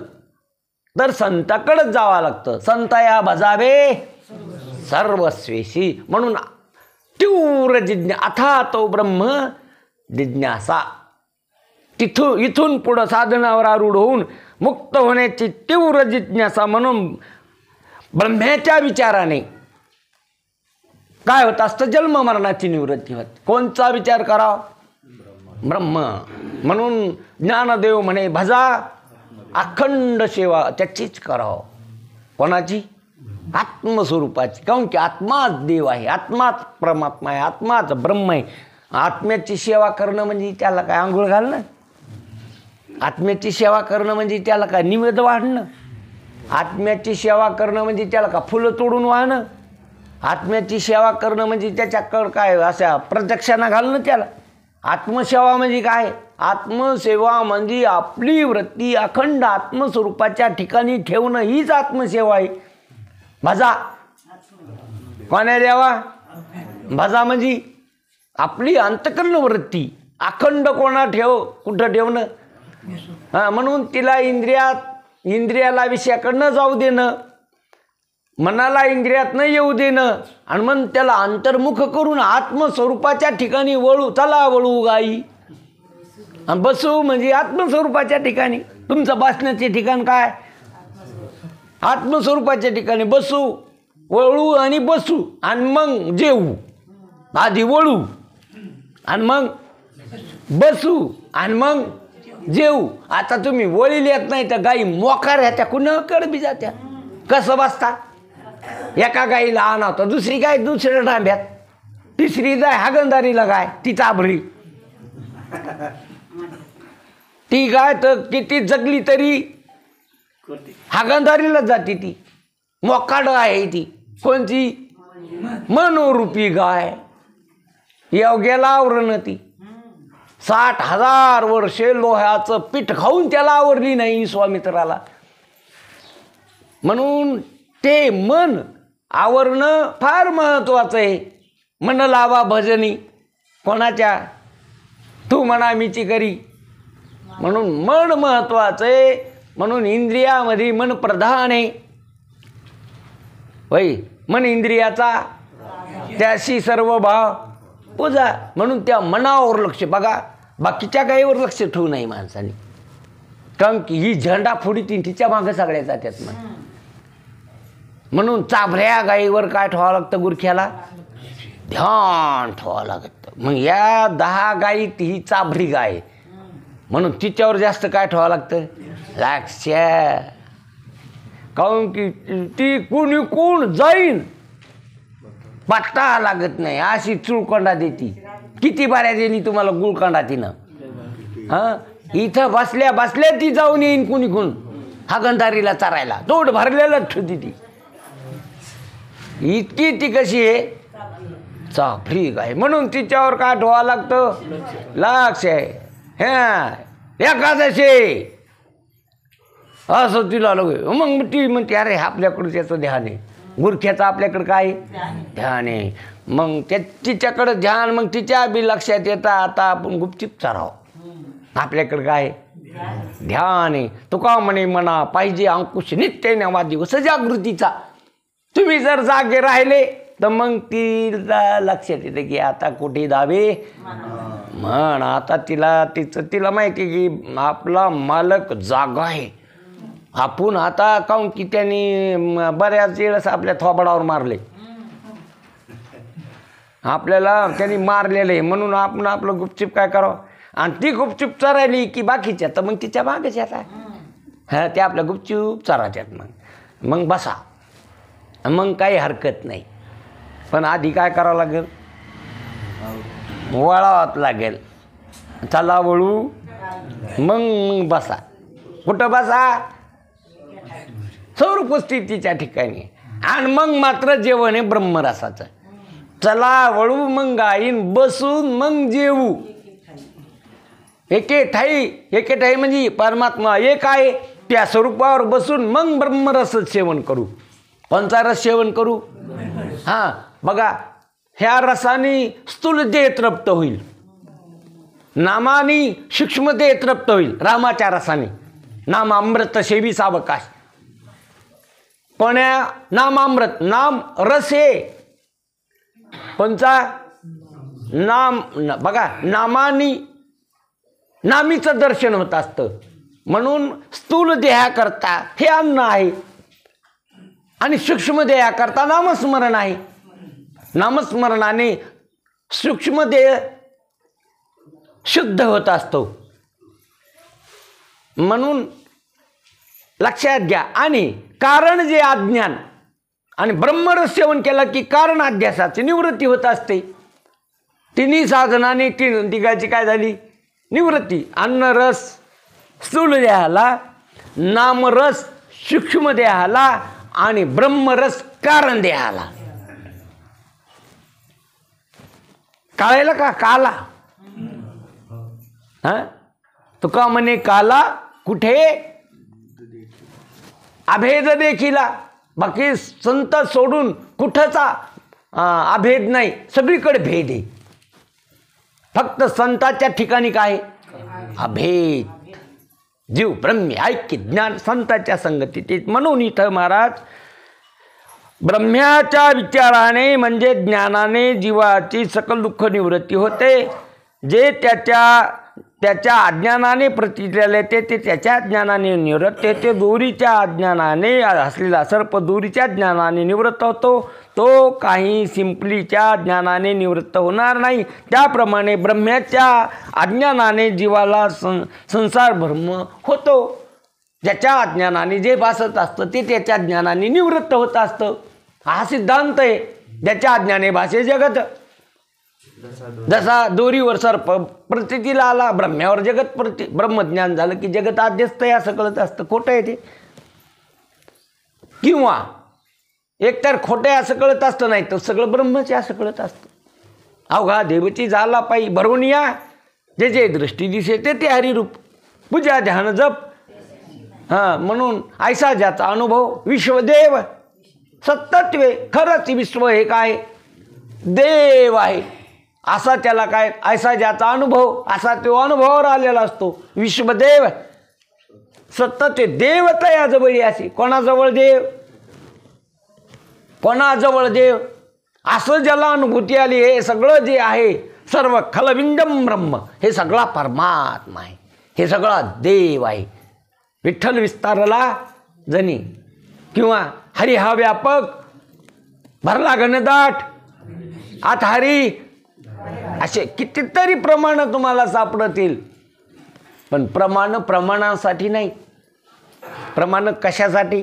तर संताकडेच जावं लागतं. संताया भजावे सर्वस्वेशी. म्हणून तीव्र जिज्ञा अथा तो ब्रह्म जिज्ञासा. इथून पुढं साधनावर आरूढ होऊन मुक्त होण्याची तीव्र जिज्ञासा. म्हणून ब्रह्म्याच्या विचाराने काय होत असतं? जन्म मरणाची निवृत्ती होत. कोणचा विचार करावा? ब्रह्म. म्हणून ज्ञानदेव म्हणे भजा अखंड सेवा त्याचीच करावं. कोणाची? आत्मस्वरूपाची. काऊन की आत्माच देव आहे, आत्माच परमात्मा आहे, आत्माच ब्रह्म आहे. आत्म्याची सेवा करणं म्हणजे त्याला काय आंघोळ घालणं? आत्म्याची सेवा करणं म्हणजे त्याला काय निवेद वाढणं? आत्म्याची सेवा करणं म्हणजे त्याला का फुलं तोडून वाहणं? आत्म्याची सेवा करणं म्हणजे त्याच्याकडं काय अशा प्रदक्षिणा घालणं त्याला? आत्मसेवा म्हणजे काय? आत्मसेवा म्हणजे आपली वृत्ती अखंड आत्मस्वरूपाच्या ठिकाणी ठेवणं हीच आत्मसेवा आहे. भजा कोण्या देवा? भजा म्हणजे आपली अंतकरण वृत्ती अखंड कोणा कुठं ठेवणं? म्हणून तिला इंद्रियाला विषयाकडनं जाऊ देणं, मनाला इंद्रियात न येऊ देणं आणि मग त्याला अंतर्मुख करून आत्मस्वरूपाच्या ठिकाणी वळू. चला वळू गाई. आणि बसू म्हणजे आत्मस्वरूपाच्या ठिकाणी. तुमचं बसण्याचे ठिकाण काय? आत्मस्वरूपाच्या ठिकाणी बसू, वळू आणि बसू आणि मग जेवू. आधी वळू आणि मग बसू आणि मग जेवू. आता तुम्ही वळील येत नाही तर गाई मोकार ह्याच्या कुणाकडे बी जात्या. कसं बसता? एका गाईला आणवतं, दुसरी गाय दुसऱ्या डांब्यात, तिसरी गाय हागंदारीला गाय ती चाभरी. ती गाय तर किती जगली तरी हागंदारीलाच जाते. ती मोकाड आहे. ती कोणती? मनोरूपी गाय. योग्याला आवरण ती 60,000 वर्षे लोह्याचं पीठ खाऊन त्याला आवरली नाही विश्वामित्राला. म्हणून ते मन आवरणं फार महत्वाचं आहे. मन लावा भजनी कोणाच्या? तू म्हणा मीची करी. म्हणून मन महत्वाचं आहे. म्हणून इंद्रियामध्ये मन प्रधान आहे. वै मन इंद्रियाचा त्याशी सर्व भाव पूजा. म्हणून त्या मनावर लक्ष. बघा बाकीच्या गाईवर लक्ष ठेवू नाही माणसाने. कारण की ही झेंडा फोडी तिच्या मागं सगळ्या जात्यात. म्हणून चाभऱ्या गाईवर काय ठेवावं लागतं? गुरख्याला ध्यान ठेवावं लागतं. मग या 10 गाईत ही चाभरी गाय म्हणून तिच्यावर जास्त काय ठेवावं लागतं? लक्ष. काऊन की ती कोणी कोण जाईन पत्ता लागत नाही. अशी चुळकोंडा देती. किती बाऱ्या दिली तुम्हाला गुळकोंडा तिनं? इथं बसल्या बसल्या ती जाऊन येईन कुणी कोण हागंदारीला चारायला. तोड भरलेलं ठेवती ती. इतकी ती कशी आहे? चाभरी गाय. म्हणून तिच्यावर काय ठेवावं लागतं? लक्ष आहे. एकादशी असं तिला लगे. मग ती म्हणते अरे आपल्याकडं त्याचं ध्यान आहे. गुरख्याचं आपल्याकडं काय ध्यान आहे. मग तिच्याकडं ध्यान. मग तिच्या बी लक्षात येतं आता आपण गुपचूप चारावं. आपल्याकडं काय ध्यान आहे. तुका म्हणे म्हणा पाहिजे अंकुश नित्य नवा दिवस जागृतीचा. तुम्ही जर जागे राहिले तर मग तिला लक्षात येतं की आता कुठे दावे म्हण. आता तिला माहिती की आपला मालक जागा आहे. आपण आता काऊन की त्यांनी बऱ्याच वेळेस आपल्या थोबाडावर मारले. आपल्याला त्यांनी मारलेलं आहे. म्हणून आपण आपलं गुपचूप काय करावं? आणि ती गुपचूप चरायली की बाकीच्या तर मग तिच्या मागेच येतात. ते आपल्या गुपचूप चराच्यात. मग बसा. मग काही हरकत नाही. पण आधी काय करावं लागेल? वळावं लागेल. चला वळू. मग बसा. कुठं बसा? स्वरूप स्थितीच्या ठिकाणी. आणि मग मात्र जेवण आहे ब्रह्मरसाचं. चला वळू मग गाईन बसून मग जेवू. एके ठाई म्हणजे परमात्मा एक आहे, त्या स्वरूपावर बसून मग ब्रह्मरस सेवन करू. कोणचा रस सेवन करू? हां बघा, ह्या रसाने स्थूल देह तृप्त होईल, नामाने सूक्ष्म देह तृप्त होईल. रामाच्या रसाने नाम अमृत सेवी सावकाश. पण नाम अमृत, नाम रस आहे कोणचा? नाम. बघा, नामानी नामीचं दर्शन होत असतं, म्हणून स्थूल देहाकरता हे अन्न आहे आणि सूक्ष्म देहाकरता नामस्मरण आहे. नामस्मरणाने सूक्ष्म देह शुद्ध होत असतो. म्हणून लक्षात घ्या. आणि कारण जे अज्ञान, आणि ब्रह्मरस सेवन केलं की कारण अध्यासाची निवृत्ती होत असते. तिन्ही साधनाने तिघाची काय झाली? निवृत्ती. अन्नरस स्थूल देहाला, नामरस सूक्ष्म देहाला आणि ब्रह्मरस कारण देहाला. काळायला का? काला. हा तुका म्हणे काला कुठे? अभेद देखिला. बाकी संत सोडून कुठचा अभेद नाही, सगळीकडे भेद आहे. फक्त संताच्या ठिकाणी काय? अभेद. जीव ब्रह्मी ऐक्य ज्ञान संताच्या संगतीत. म्हणून इथं महाराज ब्रह्म्याच्या विचाराने म्हणजे ज्ञानाने जीवाची सकल दुःख निवृत्ती होते. जे त्याच्या अज्ञानाने प्रतिक्रिया ते त्याच्या ज्ञानाने निवृत्त होते. दोरीच्या अज्ञानाने असलेला सर्प दोरीच्या ज्ञानाने निवृत्त होतो, तो काही सिंपलीच्या ज्ञानाने निवृत्त होणार नाही. त्याप्रमाणे ब्रह्म्याच्या अज्ञानाने जीवाला संसार भ्रम होतो. ज्याच्या अज्ञानाने जे भासत असतं ते त्याच्या ज्ञानाने निवृत्त होत असतं. हा सिद्धांत आहे. ज्याच्या अज्ञाने भाषे जगत. जसा दोरीवर सर्प प्रतीला आला, ब्रह्म्यावर जगत प्रती. ब्रह्मज्ञान झालं की जगत आद्यस्त आहे असं कळत असतं. खोटं आहे ते. किंवा एकतर खोटं आहे असं कळत असतं, नाही तर सगळं ब्रह्मच आहे असं कळत असतं. अवघा देवची झाला पायी भरवून या, जे जे दृष्टी दिसे ते हरिरूप. पूजा ध्यान जप. हां म्हणून ऐसा ज्याचा अनुभव विश्वदेव सत्तत्वे. खरंच विश्व हे काय? देव आहे. असा त्याला काय? ऐसा ज्याचा अनुभव, असा तो अनुभवावर आलेला असतो. विश्वदेव सत्तत्वे. देवता या जवळ अशी. कोणाजवळ देव? कोणाजवळ देव? असं ज्याला अनुभूती आली, हे सगळं जे आहे सर्व खलविंदम ब्रह्म, हे सगळा परमात्मा आहे, हे सगळा देव आहे. विठ्ठल विस्तारला जनी किंवा हरी हा व्यापक भरला घनदाट आत हरी, असे कितीतरी प्रमाण तुम्हाला सापडतील. पण प्रमाणासाठी नाही. प्रमाण कशासाठी?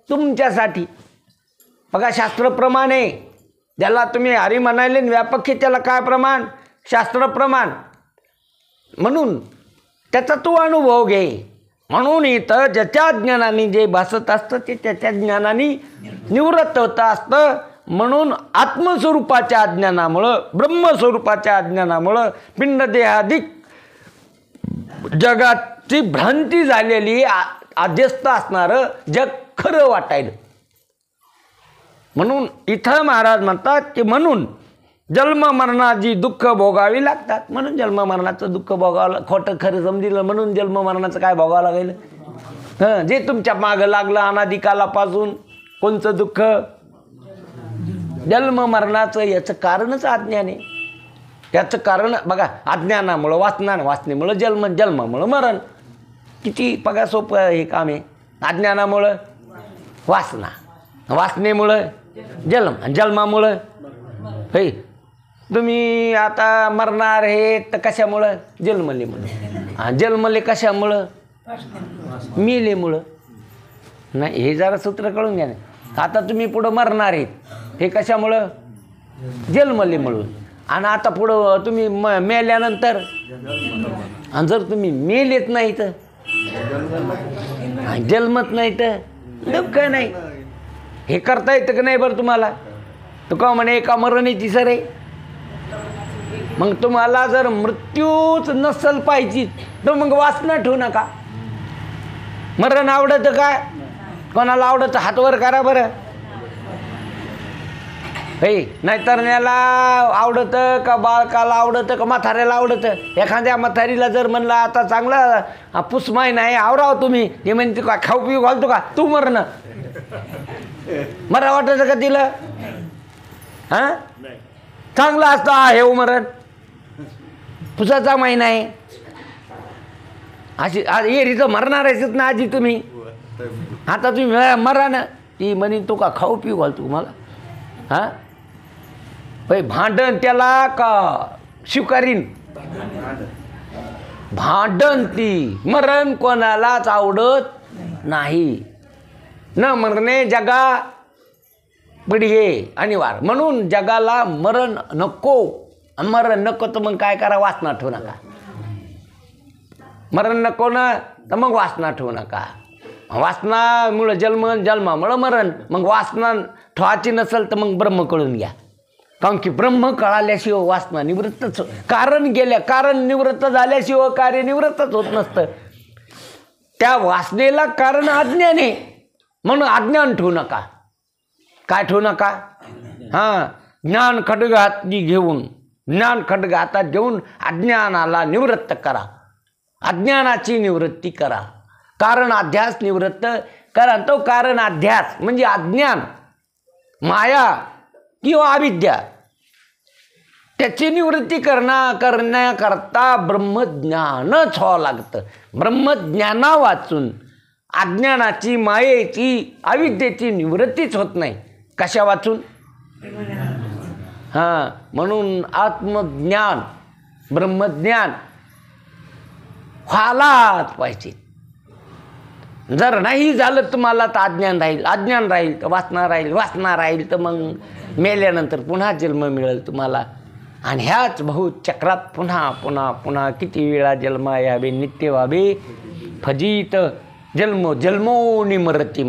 तुमच्यासाठी. बघा शास्त्र प्रमाण आहे. ज्याला तुम्ही हरी म्हणाले व्यापक आहे त्याला काय प्रमाण? शास्त्र प्रमाण. म्हणून त्याचा तू अनुभव घे. म्हणून इथं ज्याच्या ज्ञानाने जे भासत असतं ते त्याच्या ज्ञानाने निवृत्त होतं असतं. म्हणून आत्मस्वरूपाच्या अज्ञानामुळं, ब्रह्मस्वरूपाच्या अज्ञानामुळं पिंडदेहाधिक जगाची भ्रांती झालेली, आद्यस्त असणारं जग खरं वाटायलं. म्हणून इथं महाराज म्हणतात की म्हणून जन्म मरणाची दुःख भोगावी लागतात. म्हणून जन्म मरणाचं दुःख भोगावं. खोटं खरं समजिलं म्हणून जन्म मरणाचं काय भोगावं लागेल? हां जे तुमच्या मागं लागलं अनादिकालापासून कोणचं दुःख? जन्म मरणाचं. याचं कारणच अज्ञान आहे. त्याचं कारण बघा, अज्ञानामुळं वासनेमुळं जन्म, जन्मामुळं मरण. किती बघा सोपं हे काम आहे. अज्ञानामुळं वासना, वासनेमुळं जन्म, आणि जन्मामुळं हे तुम्ही आता मरणार हे तर कशामुळं? जन्मले म्हणून. जन्मले कशामुळं? मेलेमुळं. नाही हे जरा सूत्र कळून घ्या ना. आता तुम्ही पुढं मरणार आहेत हे कशामुळं? जन्मले म्हणून. आणि आता पुढं तुम्ही मेल्यानंतर, आणि जर तुम्ही मेलेत नाही तर जन्मत नाही तर दुःख नाही. हे करता येतं का नाही बरं तुम्हाला? तू का म्हणे एका मरणीची सर आहे. मग तुम्हाला जर मृत्यूच नसल पाहिजे तर मग वासना ठेवू नका. मरण आवडतं काय? कोणाला आवडतं? हातवर करा बरं. हे नाहीतर याला आवडतं का, बाळकाला आवडतं का, म्हाताऱ्याला आवडतं? एखाद्या म्हातारीला जर म्हणलं आता चांगला पुसमाय नाही आवराव तुम्ही, ते म्हणते का खाऊ पिऊ घालतो का? तू मरणं मरा वाटतं का तिला? हां चांगलं असतं हे मरण, पुसाचा महिना आहे अशी एरीचं मरणार आहेच ना आजी तुम्ही. आता तुम्ही मरा ना, ती म्हणे तो का खाऊ पिऊ घालतो तुम्हाला? हां भाई भांडण त्याला का स्वीकारीन? भांडण ती. मरण कोणालाच आवडत नाही. न मरणे जगा बढिये अनिवार्य. म्हणून जगाला मरण नको. मरण नको तर मग काय करा? वासना ठेवू नका. मरण नको ना तर मग वासना ठेवू नका. वासनामुळं जन्म, जन्मामुळं मरण. मग वासना ठेवायची नसेल तर मग ब्रह्म कळून घ्या. कारण की ब्रह्म कळाल्याशिवाय वासना निवृत्तच, कारण निवृत्त झाल्याशिवाय कार्य निवृत्तच होत नसतं. त्या वासनेला कारण अज्ञान आहे, म्हणून अज्ञान ठेवू नका. काय ठेवू नका? हां ज्ञान खड्गात घेऊन, ज्ञान खड्गातात घेऊन अज्ञानाला निवृत्त करा. अज्ञानाची निवृत्ती करा. कारण अध्यास निवृत्त करा. तो कारण अध्यास म्हणजे अज्ञान, माया किंवा अविद्या, त्याची निवृत्ती करण्याकरता ब्रह्मज्ञानच व्हावं लागतं. ब्रह्मज्ञाना वाचून अज्ञानाची, मायेची, अविद्येची निवृत्तीच होत नाही. कशा वाचून? हां म्हणून आत्मज्ञान, ब्रह्मज्ञान व्हायलाच पाहिजे. जर नाही झालं तुम्हाला तर अज्ञान राहील, अज्ञान राहील तर वासना राहील, वासना राहील तर मग मेल्यानंतर पुन्हा जन्म मिळेल तुम्हाला. आणि ह्याच बहुचक्रात पुन्हा पुन्हा पुन्हा किती वेळा जन्म यावे, नित्य व्हावे फजित जन्मो जन्मो निमरती.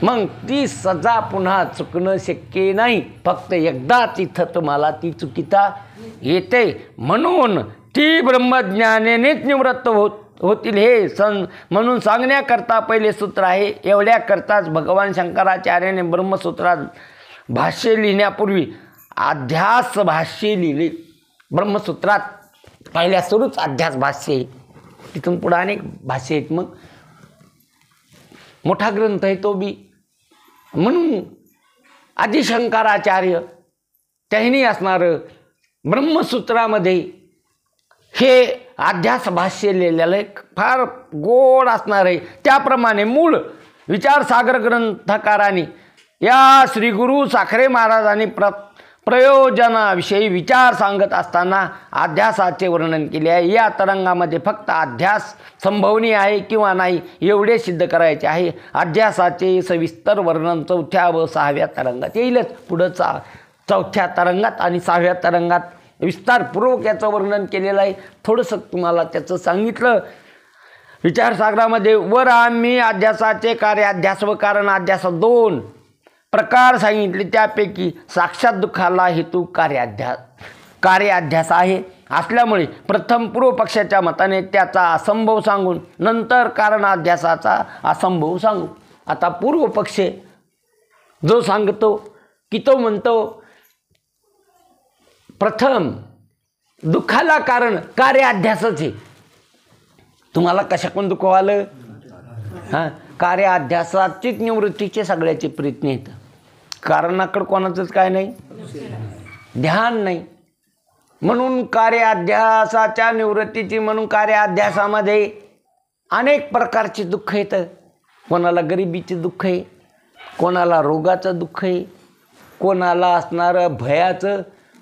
मग ती सजा पुन्हा चुकणं शक्य नाही. फक्त एकदा तिथं तुम्हाला ती चुकीता येते. म्हणून ती ब्रह्मज्ञानेनेच निवृत्त होतील हे म्हणून सांगण्याकरता पहिले सूत्र आहे. एवढ्याकरताच भगवान शंकराचार्याने ब्रह्मसूत्रात भाष्य लिहिण्यापूर्वी अध्यास भाष्य लिहिले. ब्रह्मसूत्रात पहिल्या सुरूच अध्यास भाष्य आहे, तिथून पुढे अनेक भाष्य आहेत. मग मोठा ग्रंथ आहे तो बी. म्हणून आदिशंकराचार्य त्यांनी असणारं ब्रह्मसूत्रामध्ये हे अध्यास भाष्य लिहिलेलं आहे, फार गोड असणार आहे. त्याप्रमाणे मूळ विचारसागर ग्रंथकारांनी या श्री गुरु साखरे महाराजांनी प्रयोजनाविषयी विचार सांगत असताना अध्यासाचे वर्णन केले आहे. या तरंगामध्ये फक्त अध्यास संभवनीय आहे किंवा नाही एवढे सिद्ध करायचे आहे. अध्यासाचे सविस्तर वर्णन 4थ्या व 6व्या तरंगात येईलच. पुढं 4थ्या तरंगात आणि 6व्या तरंगात विस्तारपूर्वक याचं वर्णन केलेलं आहे. थोडंसं तुम्हाला त्याचं सांगितलं. विचारसागरामध्ये वर आम्ही अध्यासाचे कार्य अध्यास व कारण अध्यास 2 प्रकार सांगितले. त्यापैकी साक्षात दुःखाला हेतू कार्य अध्यास आहे असल्यामुळे प्रथम पूर्व पक्षाच्या मताने त्याचा असंभव सांगून नंतर कारण अध्यासाचा असंभव सांगू. आता पूर्व पक्ष जो सांगतो की तो म्हणतो प्रथम दुःखाला कारण कार्य अध्यासच आहे. तुम्हाला कशाकडून दुःख आलं? हां कार्य अध्यासाचीच निवृत्तीचे सगळ्याचे प्रयत्न आहेत. कारणाकडं कोणाचंच काय नाही, ध्यान नाही. म्हणून कार्य अध्यासाच्या निवृत्तीची म्हणून कार्य अध्यासामध्ये अनेक प्रकारचे दुःख येतं. कोणाला गरिबीचे दुःख आहे, कोणाला रोगाचं दुःख आहे, कोणाला असणारं भयाचं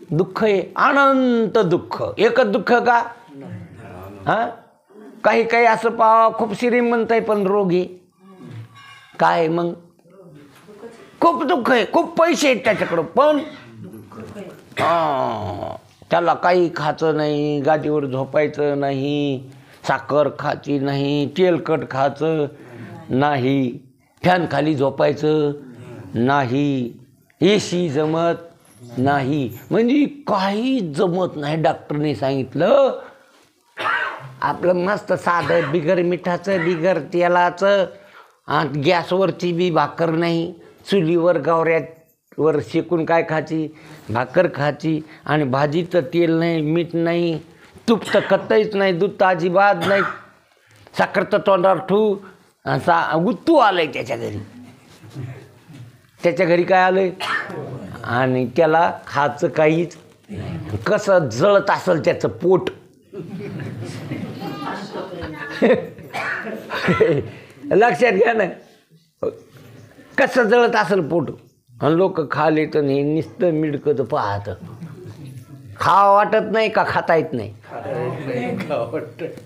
दुःख आहे, अनंत दुःख. एकच दुःख का? हां काही काही असं पाहा खूप श्रीमंत आहे पण रोग आहे. काय मग? खूप दुःख आहे, खूप पैसे आहेत त्याच्याकडं पण त्याला काही खायचं नाही, गादीवर झोपायचं नाही, साखर खायची नाही, तेलकट खायचं नाही, फॅन खाली झोपायचं नाही, AC जमत नाही. म्हणजे काही जमत नाही. डॉक्टरने सांगितलं आपलं मस्त साधं बिगर मिठाचं बिगर तेलाचं आणि गॅसवरची बी भाकर नाही, चुलीवर गावऱ्यावर शेकून काय खायची, भाकर खायची आणि भाजीचं तेल नाही, मीठ नाही, तूप तर कत्तहीच नाही, दूध तर अजिबात नाही, साखर तर तोंडावर ठू गुत्तू आलंय त्याच्या घरी. त्याच्या घरी काय आलंय आणि त्याला खायचं काहीच. कसं जळत असेल त्याचं पोट. लक्षात घ्या ना, कसं जळत असेल पोट. आणि लोक खाले तर नाही नुसतं मिडकं पाहत. खावा वाटत नाही का खाता येत नाही?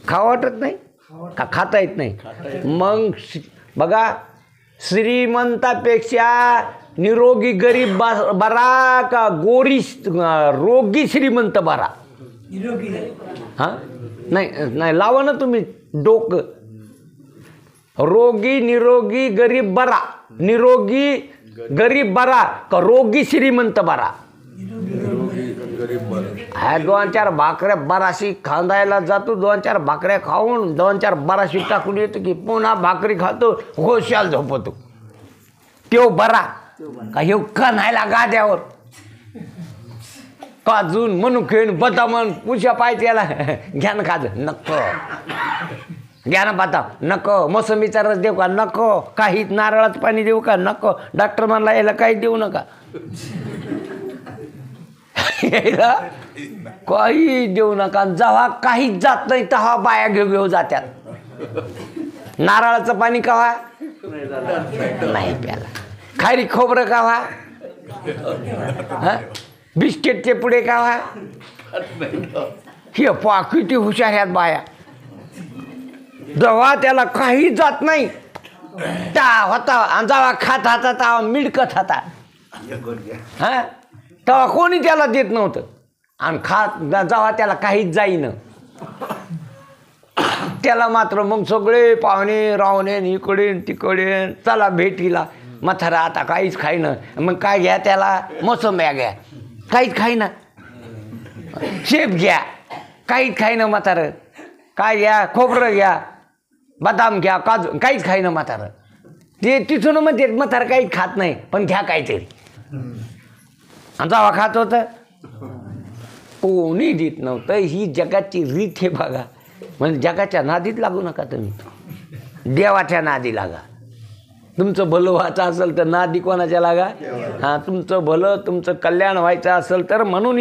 खावा वाटत नाही का खाता येत नाही? मग बघा, श्रीमंतापेक्षा निरोगी गरीब बरा का रोगी श्रीमंत बरा? हां नाही नाही, लावा ना तुम्ही डोकं. रोगी निरोगी गरीब बरा, निरोगी गरीब बरा का रोगी श्रीमंत बरा? ह्या 2-4 भाकऱ्या बराशी खांदायला जातो, 2-4 भाकऱ्या खाऊन 2-4 बराशी टाकून येतो की पुन्हा भाकरी खातो, गोशाल झोपतो. त्यो बरा का हे कन्हायला गाद्यावर काजून मनुखेन बदामन पुशा पाहिजे याला घ्या ना काज नको, घ्या ना बदाम नको, मोसंबीचा रस देऊ का नको, काही नारळाचं पाणी देऊ का नको, डॉक्टर म्हणला याला काही देऊ नका. याला काही देऊ नका. जेव्हा काहीच जात नाही तेव्हा बाया घेऊ जात्यात. नारळाचं पाणी कवा नाही प्याला, खारी खोबरं कावा, बिस्किटचे पुढे कावा. हे पा किती हुशार ह्यात बाया. जेव्हा त्याला काही जात नाही त्या होता, जेव्हा खात होता तेव्हा मिडकत होता. हा तेव्हा कोणी त्याला देत नव्हतं. आणि जेव्हा त्याला काहीच जाईन त्याला मात्र मग सगळे पाहुणे रावणे इकडे तिकडे चला भेटीला. म्हातारा आता काहीच खाईन. मग काय घ्या त्याला? मोसंब्या घ्या, काहीच खाईना. शेप घ्या, काहीच खाईना म्हातारं. काय घ्या? खोबरं घ्या, बदाम घ्या, काजू, काहीच खाईना म्हातारं. ते तिथून म्हणते म्हातारं काहीच खात नाही पण घ्या काहीतरी. आणि जेव्हा खात होतं कोणी देत नव्हतं. ही जगाची रीत हे बघा. म्हणजे जगाच्या नादीत लागू नका तुम्ही, देवाच्या नादी लागा. तुमचं भलं व्हायचं असेल तर नादी कोणाच्या लागा? हां, तुमचं भलं तुमचं कल्याण व्हायचं असेल तर. म्हणून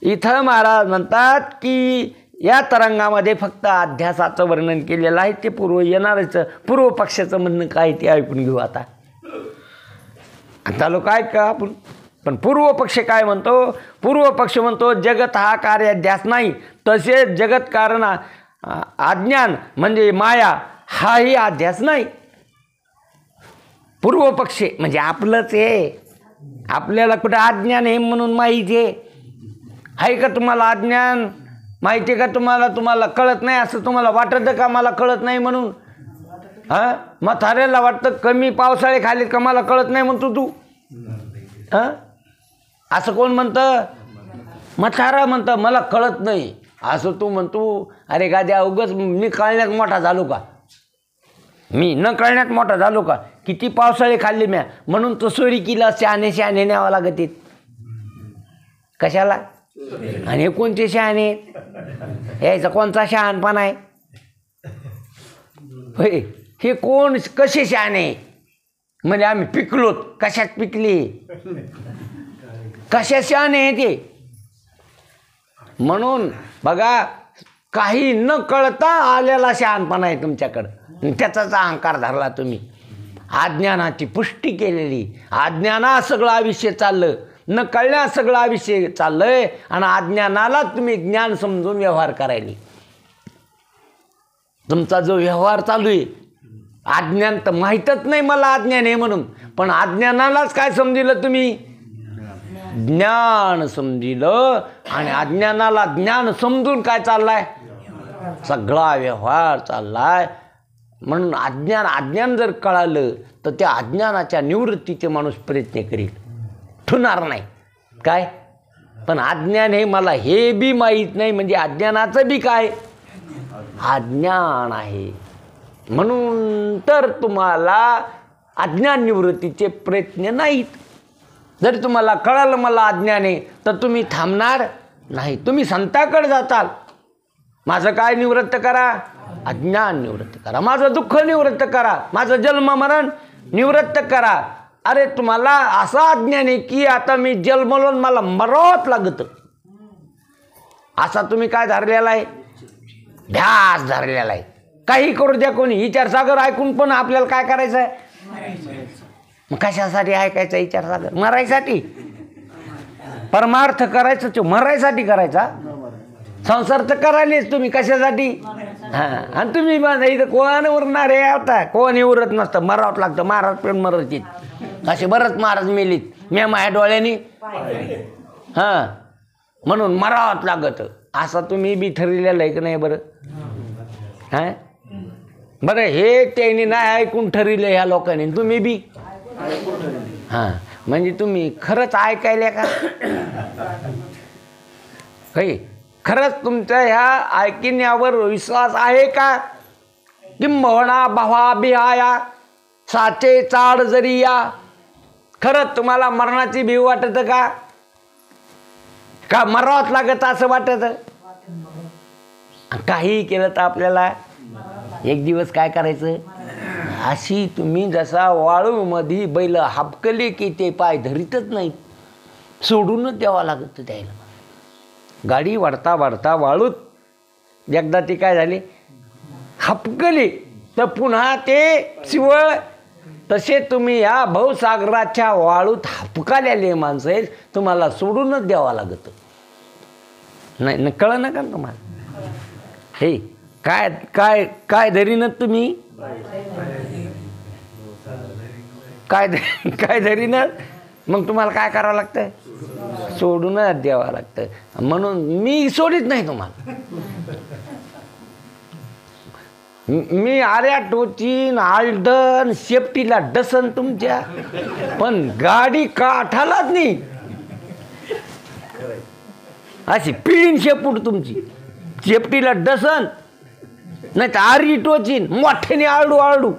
इथं महाराज म्हणतात की या तरंगामध्ये फक्त अध्यासाचं वर्णन केलेलं आहे. ते पूर्व येणारच पूर्व पक्षाचं म्हणणं काय ते ऐकून घेऊ. आता लोक काय का आपण. पण पूर्व पक्ष काय म्हणतो? पूर्व पक्ष म्हणतो जगत हा कार्याध्यास नाही, तसेच जगत कारण अज्ञान म्हणजे माया हाही अध्यास नाही. पूर्व पक्ष म्हणजे आपलंच आहे. आपल्याला कुठं अज्ञान आहे म्हणून माहिती आहे का तुम्हाला? अज्ञान माहिती आहे का तुम्हाला? तुम्हाला कळत नाही असं तुम्हाला वाटतं का मला कळत नाही म्हणून? हां, म्हाताऱ्याला वाटतं कमी पावसाळे खाली का मला कळत नाही म्हणतो तू? हां, असं कोण म्हणतं? म्हातारा म्हणतं मला कळत नाही असं तू म्हणतो. अरे गाद्या, उगाच मी कळण्यात मोठा झालो का? मी न कळण्यात मोठा झालो का? किती पावसाळे खाल्ले म्या म्हणून तो सोरी किला शहाणे शहाणे न्यावं लागते. कशाला? आणि हे कोणते शहाणे? यायचा कोणता शहाणपणा आहे? होय, हे कोण कसे शहाणे? म्हणजे आम्ही पिकलोत. कशात पिकले? कशा शहाणे आहे ते? म्हणून बघा, काही न कळता आलेला शहाणपणा आहे तुमच्याकडं. त्याचाच अहंकार धरला तुम्ही. अज्ञानाची पुष्टी केलेली, अज्ञाना सगळं आयुष्य चाललं, न कळण्या सगळं आयुष्य चाललंय. आणि अज्ञानाला तुम्ही ज्ञान समजून व्यवहार करायला. तुमचा जो व्यवहार चालू आहे, अज्ञान तर माहीतच नाही मला अज्ञान आहे म्हणून, पण अज्ञानालाच काय समजिलं तुम्ही? ज्ञान समजिलं. आणि अज्ञानाला ज्ञान समजून काय चाललाय? सगळा व्यवहार चाललाय. म्हणून अज्ञान जर कळालं तर त्या अज्ञानाच्या निवृत्तीचे माणूस प्रयत्न करील. ठुणार नाही. काय पण अज्ञान हे मला हे बी माहीत नाही, म्हणजे अज्ञानाचं बी काय अज्ञान आहे. म्हणून तर तुम्हाला अज्ञान निवृत्तीचे प्रयत्न नाहीत. जर तुम्हाला कळलं मला अज्ञान आहे तर तुम्ही थांबणार नाही, तुम्ही संताकडे जाताल. माझं काय निवृत्त करा, अज्ञान निवृत्त करा, माझं दुःख निवृत्त करा, माझं जन्म मरण निवृत्त करा. अरे तुम्हाला असं अज्ञान आहे की आता मी जन्मलो मला मरावंच लागतं, असा तुम्ही काय धरलेला आहे, ध्यास धरलेला आहे. काही करू द्या कोणी, विचारसागर ऐकून पण आपल्याला काय करायचं आहे, मग कशासाठी ऐकायचा विचारसागर, मरायसाठी. परमार्थ करायचं तो मरायसाठी करायचा, संसार तर करायलेच तुम्ही कशासाठी. हां आणि तुम्ही इथं कोण उरणार आहे, आता कोणी उरत नसतं, मरावं लागतं. महाराज पण मरतील, असे बरंच महाराज मेलीत मी माझ्या डोळ्यांनी. हां म्हणून मरावंच लागतं, असं तुम्ही बी ठरलेलं आहे की नाही बरं. हां बरं हे त्यांनी नाही ऐकून ठरले ह्या लोकांनी, तुम्ही बी. हां म्हणजे तुम्ही खरंच ऐकायला का, काही खरंच तुमच्या ह्या ऐकण्यावर विश्वास आहे का. किंबहुना भावा बिहाया साचे चाड जरी या. खरंच तुम्हाला मरणाची भीव वाटत का मरावंच लागत असं वाटत. काही केलं तर आपल्याला एक दिवस काय करायचं, अशी तुम्ही जसा वाळूमध्ये बैल हापकले की ते पाय धरीतच नाहीत, सोडूनच द्यावा लागतं त्याला. गाडी वाढता वाढता वाळूत एकदा ती काय झाली हापकली तर पुन्हा ते शिवळ. तसे तुम्ही या भवसागराच्या वाळूत हापकालेले माणसं आहेत, तुम्हाला सोडूनच द्यावा लागतं. नाही कळलं ना का तुम्हाला. हे काय काय काय धरीनं तुम्ही, काय धरीनं, मग तुम्हाला काय करावं लागतं, सोडूनच द्यावं लागतं. म्हणून मी सोडित नाही तुम्हाला. मी आऱ्या टोचीन आलडन शेपटीला डसन तुमच्या, पण गाडी काठालाच नाही. अशी पिळीन शेपूट तुमची, शेपटीला डसन नाही तर आरी टोचीन, मोठ्याने आळडू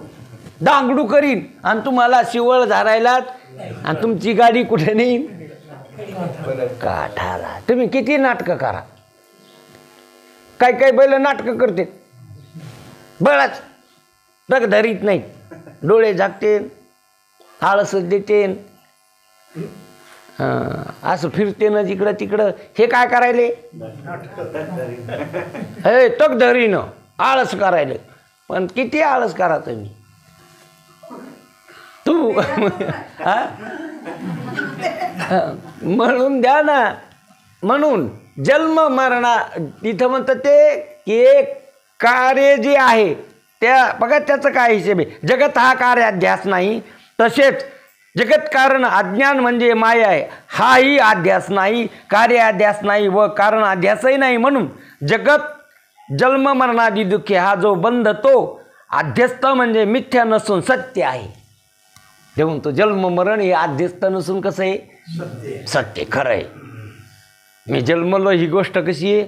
दांगडू करीन आणि तुम्हाला शिवळ धरायलाच, आणि तुमची गाडी कुठे नेईन काठाला. तुम्ही किती नाटकं करा, काही बैल नाटकं करते, बळच टक धरीत नाही, डोळे झाकते, आळस देते, असं फिरते ना जिकडं तिकडं. हे काय करायले, हे टक धरीनं आळस करायले. पण किती आळस करा तुम्ही, तू म्हणून द्या ना. म्हणून जन्म मरणा तिथं म्हणतं ते की एक कार्य जे आहे त्या बघा त्याचं काय हिशेब आहे. जगत हा कार्याध्यास नाही, तसेच जगत कारण अज्ञान म्हणजे माया आहे, हाही अध्यास नाही, कार्याध्यास नाही व कारण अध्यासही नाही. म्हणून जगत जन्म मरणादी दुःखे हा जो बंध तो अध्यस्त म्हणजे मिथ्या नसून सत्य आहे. तेव्हा तो जन्म मरण हे अध्यस्त नसून कसं आहे, सत्य खरं आहे. मी जन्मलो ही गोष्ट कशी आहे,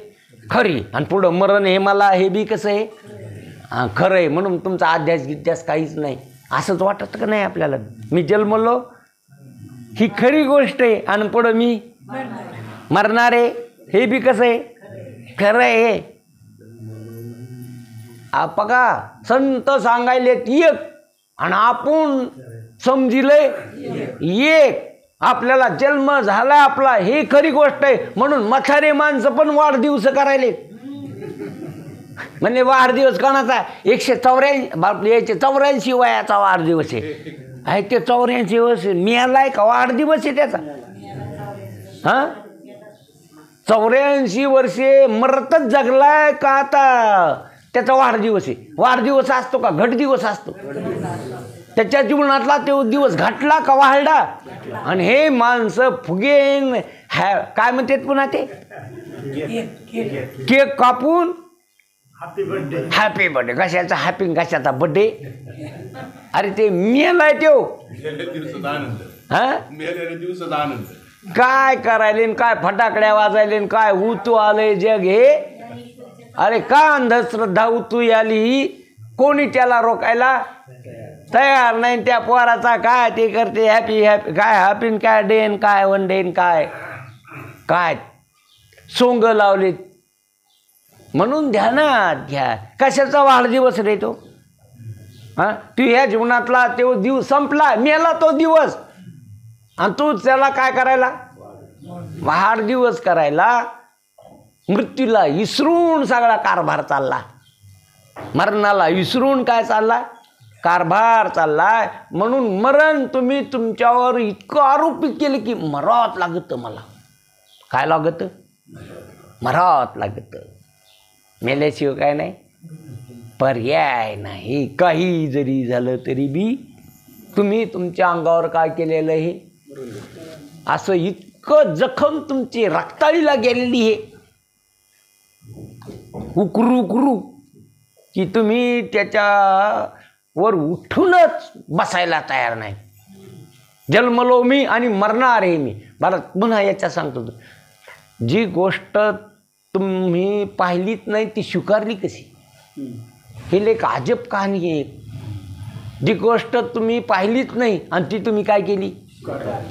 खरी, आणि पुढं मरण हे मला हे बी कसं आहे, खरं आहे. म्हणून तुमचा अध्यास गिध्यास काहीच नाही असंच वाटत का नाही आपल्याला. मी जन्मलो ही खरी गोष्ट आहे आणि पुढं मी मरणार आहे हे बी कसं आहे, खरं आहे. बघा संत सांगायले एक आणि आपण समजिले एक. आपल्याला जन्म झाला आपला हे खरी गोष्ट आहे. म्हणून म्हातारे माणसं पण वाढदिवस करायले. म्हणजे वाढदिवस कोणाचा, 184 वयाचा वाढदिवस आहे. ते 84 वर्ष मिळालाय का वाढदिवस आहे त्याचा. हां 84 वर्षे मरतच जगलाय का आता त्याचा वाढदिवस आहे. वाढदिवस असतो का घट दिवस असतो, त्याच्या जीवनातला तो दिवस घाटला का वाढला. आणि हे माणसं फुगेन काय म्हणतात पुन्हा ते केक कापून हॅपी बर्थडे. कशाचा हॅपी, कशाचा बर्थडे. अरे ते मेलाय तो हा मेलेल्या दिवसाचा आनंद. काय करायले न काय फटाकड्या वाजायले न काय उतू आलंय जग हे. अरे का अंधश्रद्धा उतू आली, कोणी त्याला रोकायला तयार नाही. त्या पोराचा काय ते करते हॅपी हॅपी काय हॅपी काय डेन काय वन डेन काय काय सोंग लावले. म्हणून ध्यानात घ्या. कशाचा वाढदिवस रे तो? हां तू ह्या जीवनातला तो दिवस संपला, मेला तो दिवस, आणि तू त्याला काय करायला वाढदिवस करायला. मृत्यूला विसरून सगळा कारभार चालला, मरणाला विसरून काय चालला कारभार चाललाय. म्हणून मरण तुम्ही तुमच्यावर इतकं आरोपित केलं की मरावत लागतं. मला काय लागतं? मरावत लागतं. मेल्याशिवाय काय नाही, पर्याय नाही. काही जरी झालं तरी बी तुम्ही तुमच्या अंगावर काय केलेलं हे असं इतकं जखम तुमची रक्ताळीला गेलेली आहे उकरू उकरू की तुम्ही त्याच्यावर उठूनच बसायला तयार नाही. जन्मलो मी आणि मरणार आहे मी. मला पुन्हा याच्या सांगतो, जी गोष्ट तुम्ही पाहिलीच नाही ती स्वीकारली कशी? हे लेख अजब कहाणी आहे. जी गोष्ट तुम्ही पाहिलीच नाही आणि ती तुम्ही काय केली?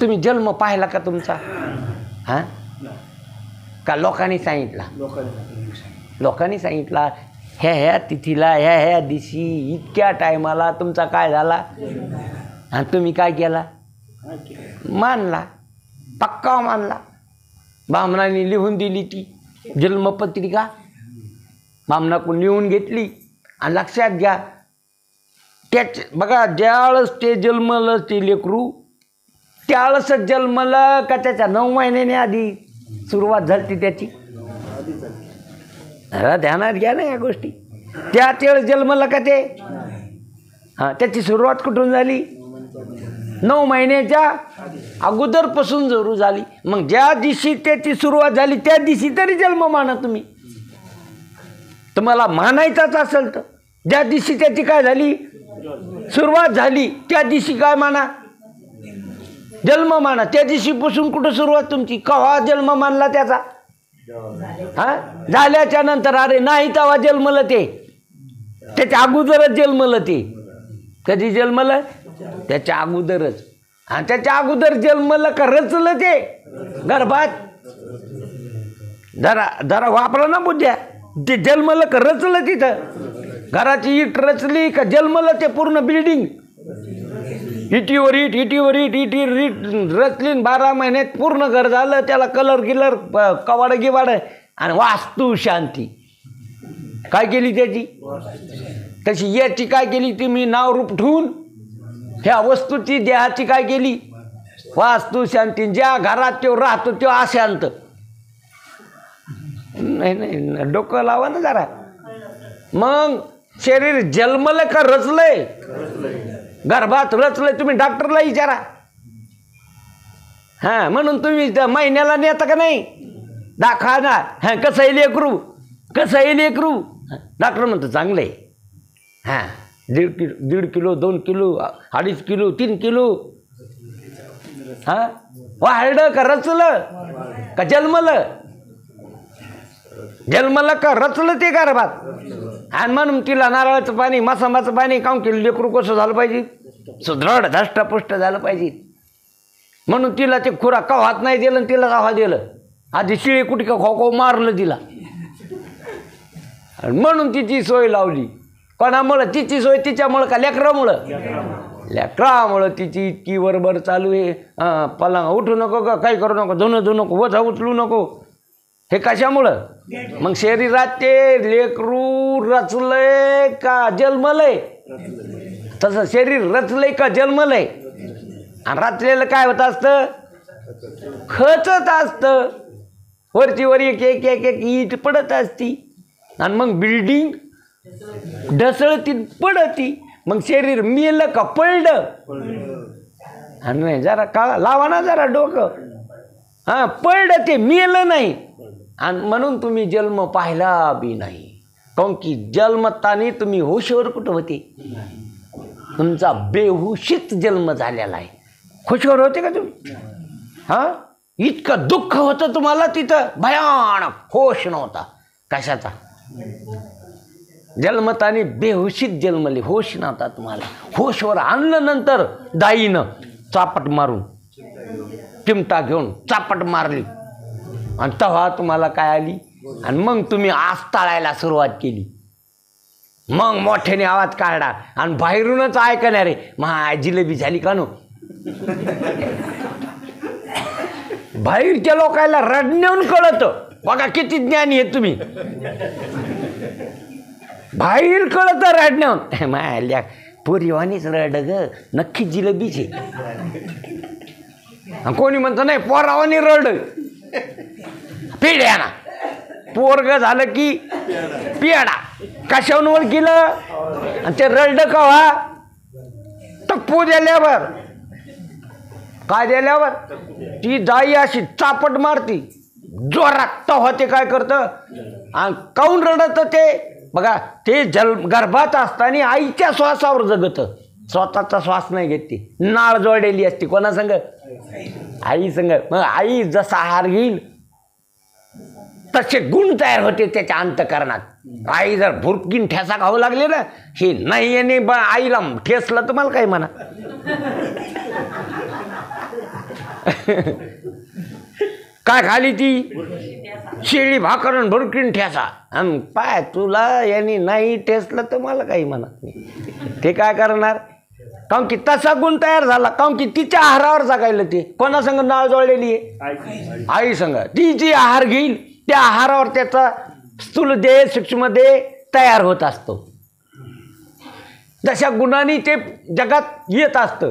तुम्ही जन्म पाहिला का तुमचा? हां का लोकांनी सांगितला? लोकांनी सांगितला ह्या ह्या तिथीला ह्या ह्या दिवशी इतक्या टायमाला तुमचा काय झाला, आणि तुम्ही काय केला? मानला, पक्का मानला. बामणाने लिहून दिली ती जन्मपत्रिका, बामणाकडून लिहून घेतली. आणि लक्षात घ्या त्याच बघा, ज्यावेळेस ते जन्मलं ते लेकरू त्यावेळेसच जन्मलं का त्याच्या 9 महिन्याने आधी सुरुवात झाली त्याची? ध्यानात घ्या ना या गोष्टी. त्याच वेळेस जन्मलं का ते? हां त्याची सुरुवात कुठून झाली? 9 महिन्याच्या अगोदरपासून जरूर झाली. मग ज्या दिवशी त्याची सुरुवात झाली त्या दिवशी तरी जन्म माना तुम्ही. तुम्हाला मानायचाच असेल तर ज्या दिवशी त्याची काय झाली सुरुवात झाली त्या दिवशी काय माना? जन्म माना. त्या दिवशीपासून कुठं सुरुवात तुमची? केव्हा जन्म मानला त्याचा? हां झाल्याच्या नंतर अरे नाही तेव्हा जन्मलं ते, त्याच्या अगोदरच जन्मलं ते. कधी जन्मलं? त्याच्या अगोदरच. आणि त्याच्या अगोदर जन्मलं का रचलं ते गर्भात? जरा जरा वापरा ना बुद्ध्या. ते जन्मलं का रचलं? तिथं घराची इट रचली का जन्मलं ते पूर्ण बिल्डिंग? इटीवर इट इटीवर इट इटीवर इट रचली. 12 महिन्यात पूर्ण घर झालं. त्याला कलर गिलर कवाड गिवाड आणि वास्तू शांती. काय केली त्याची? तशी याची काय केली तुम्ही? नाव रूप ठेवून ह्या वस्तूची देहाची काय केली? वास्तू शांती. ज्या घरात तो राहतो तो अशांत. नाही नाही डोकं लावा ना जरा. मग शरीर जन्मलं का रचलंय? गर्भात रचलंय. तुम्ही डॉक्टरला विचारा. हां म्हणून तुम्ही महिन्याला नेता का नाही दाखवाना? हां कसं आहे लेकरू, कसं आहे लेकरू? डॉक्टर म्हणतो चांगलं आहे. हां 1.5 किलो 2 किलो 2.5 किलो 3 किलो. हां वाढलं का रचलं का जन्मलं? जन्मलं का रचलं ते गर्भात. आणि म्हणून तिला नारळाचं पाणी मसांबाचं पाणी खाऊन केलं. लेकरू कसं झालं पाहिजे? सुदृढ धष्टपुष्ट झालं पाहिजे. म्हणून तिला ते खुरा कवात नाही दिलं, तिला कवा दिलं? आधी शिळे कुठे का खो मारलं तिला. म्हणून तिची सोय लावली. कोणामुळं? तिची सोय तिच्यामुळं का लेकरामुळं? लेकरामुळं तिची इतकी बरोबर चालू आहे. पलंग उठू नको का, काही करू नको, धुणं धुवू नको, वजा उचलू नको. हे कशामुळं? मग शरीरात ते लेकरू रचलंय का जन्मलंय? तसं शरीर रचलंय का जन्मलंय? आणि रचलेलं काय होत असतं? खचत असतं. वरची वर एक एक एक एक ईट पडत असती आणि मग बिल्डिंग ढसळती पडती. मग शरीर मेलं का पडलं? आणि नाही जरा काळा लावा ना जरा डोकं. हां पडलं ते मेलं नाही. आणि म्हणून तुम्ही जन्म पाहिला बी नाही. काऊन की जन्मताने तुम्ही होशवर कुठं होते? तुमचा बेहुशीत जन्म झालेला आहे. खुशवर होते का तुम्ही? हां, इतकं दुःख होतं तुम्हाला तिथं, भयानक. होश नव्हता कशाचा. जन्मतानी बेहोशीत जन्मले, होश नव्हता तुम्हाला. होशवर आणलं नंतर दाईनं चापट मारून, चिमटा घेऊन चापट मारली आणि तेव्हा तुम्हाला काय आली. आणि मग तुम्ही आस टाळायला सुरुवात केली. मग मोठ्याने आवाज काढला आणि बाहेरूनच ऐकणार रे, मा जिलेबी झाली का नो. बाहेरच्या लोकांना रडण्याहून कळतं. बघा किती ज्ञानी आहे तुम्ही. बाहेर कळतं रडण्याहून. मायल्या पोरीवानीच रड ग, नक्की जिलेबीचे. कोणी म्हणतं नाही पोरावानी रड, पेड्याना. पोरग झालं की पेडा. कशावून ओळखीलं. आणि ते रड कवा, टप्पू दिल्यावर. काय दिल्यावर ती दाई अशी चापट मारती जोरात. तेव्हा ते काय करतं आणि काऊन रडतं ते बघा. ते गर्भात असताना आईच्या श्वासावर जगतं, स्वतःचा श्वास नाही घेत. ती नाळ जोडलेली असते कोणा संग, आई संग. मग आई जसा आहार घेईल तसे गुण तयार होते त्याच्या अंतकरणात. आई जर भुरकीन ठेसा खाऊ लागले ना, हे नाही याने आईला ठेसलं तर मला काय म्हणा. काय खाली ती शिळी भाकर भुरकीन ठेसा. आणि पाय तुला यांनी नाही ठेसलं तर मला काही म्हणत नाही. ते काय करणार, काऊन की तसा गुण तयार झाला. काऊन की तिच्या आहारावर जगायला. ते कोणा संग नाळ जोडलेली आहे, आई संग. ती जी आहार घेईल त्या आहारावर त्याचा स्थूल देह सूक्ष्म देह तयार होत असतो. जशा गुणांनी ते जगात येत असतं.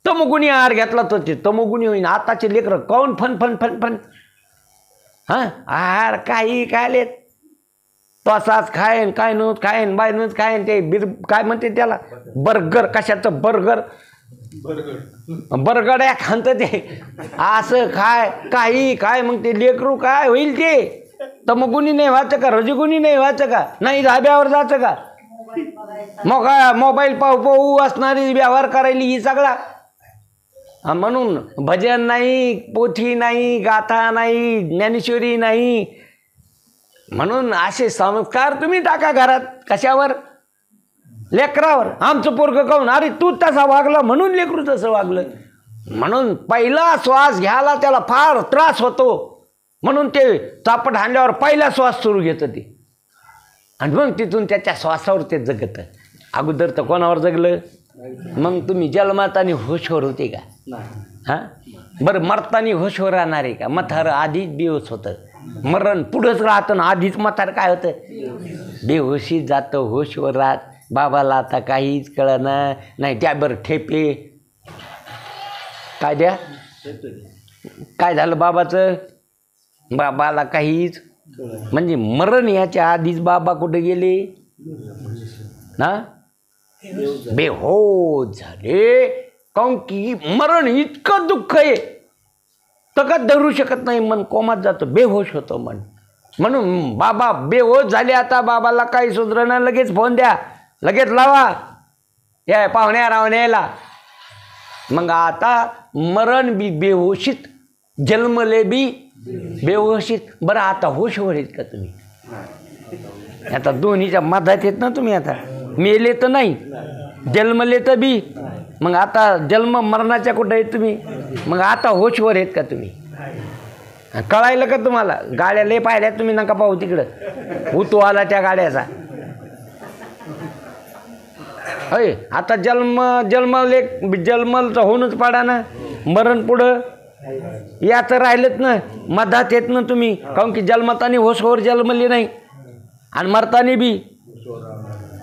तमोगुणी आहार घेतला तर ते तमोगुणी होईन. आताचे लेकरं काऊन फन फन फन फन. हां, आहार काही खायलेत, तसाच खायन, काय नव्हत खायन, बाय नव्हत खायन. ते काय म्हणते त्याला, बर्गर. कशाचं बर्गर, बर्गड्या खांत ते असं खाय काही काय. मग ते लेकरू काय होईल. ते तमगुणी नाही व्हायचं का, रजगुणी नाही व्हायचं का, नाही धाब्यावर जायचं का. मग मोबाईल पाहू पाहू असणारी व्यवहार करायली ही सगळा. म्हणून भजन नाही, पोथी नाही, गाथा नाही, ज्ञानेश्वरी नाही. म्हणून असे संस्कार तुम्ही टाका घरात. कशावर, लेकरावर. आमचं पोरगं काऊन, अरे तू तसा वागला म्हणून लेकरू तसं वागलं. म्हणून पहिला श्वास घ्यायला त्याला फार त्रास होतो. म्हणून ते चापट हाणल्यावर पहिला श्वास सुरू घेतं ते. आणि मग तिथून त्याच्या श्वासावर ते जगतं. अगोदर तर कोणावर जगलं. मग तुम्ही जन्मातानी होशवर होते का. हां, बरं मरतानी होशवर राहणार आहे का. म्हातारं आधीच बेहोश होतं. मरण पुढंच राहतं ना, आधीच म्हातारं काय होतं, बेहोशीत जातं. होशवर राहत. बाबाला आता काहीच कळना नाही. त्याबर ठेपे काय द्या, काय झालं बाबाचं, बाबाला काहीच. म्हणजे मरण याच्या आधीच बाबा कुठे गेले ना, बेहोश झाले. काऊन की मरण इतकं दुःख आहे तर का धरू शकत नाही. मन कोमात जातं, बेहोश होतं मन. म्हणून बाबा बेहोश झाले. आता बाबाला काही सुधरणं, लगेच फोन द्या, लगेच लावा या पाहुण्या रावण्याला. मग आता मरण बी बेहोशीत, जन्मले बी बेहोशीत. बरं आता होशवर आहेत का तुम्ही. आता दोन्हीच्या मधात येत ना तुम्ही. आता मेले तर नाही, जन्मले तर बी. मग आता जन्म मरणाच्या कुठं आहेत तुम्ही. मग आता होशवर आहेत का तुम्ही. कळायलं का तुम्हाला. गाड्या लय पाहिल्या तुम्ही, नका पाहू तिकडं उतू आला त्या गाड्याचा. होय, आता जन्मल तर होऊनच पाडा ना. मरण पुढं याचं राहिलंच ना, मधात येत ना तुम्ही. काऊन की जन्मतानी होशवर जन्मले नाही आणि मरतानी बी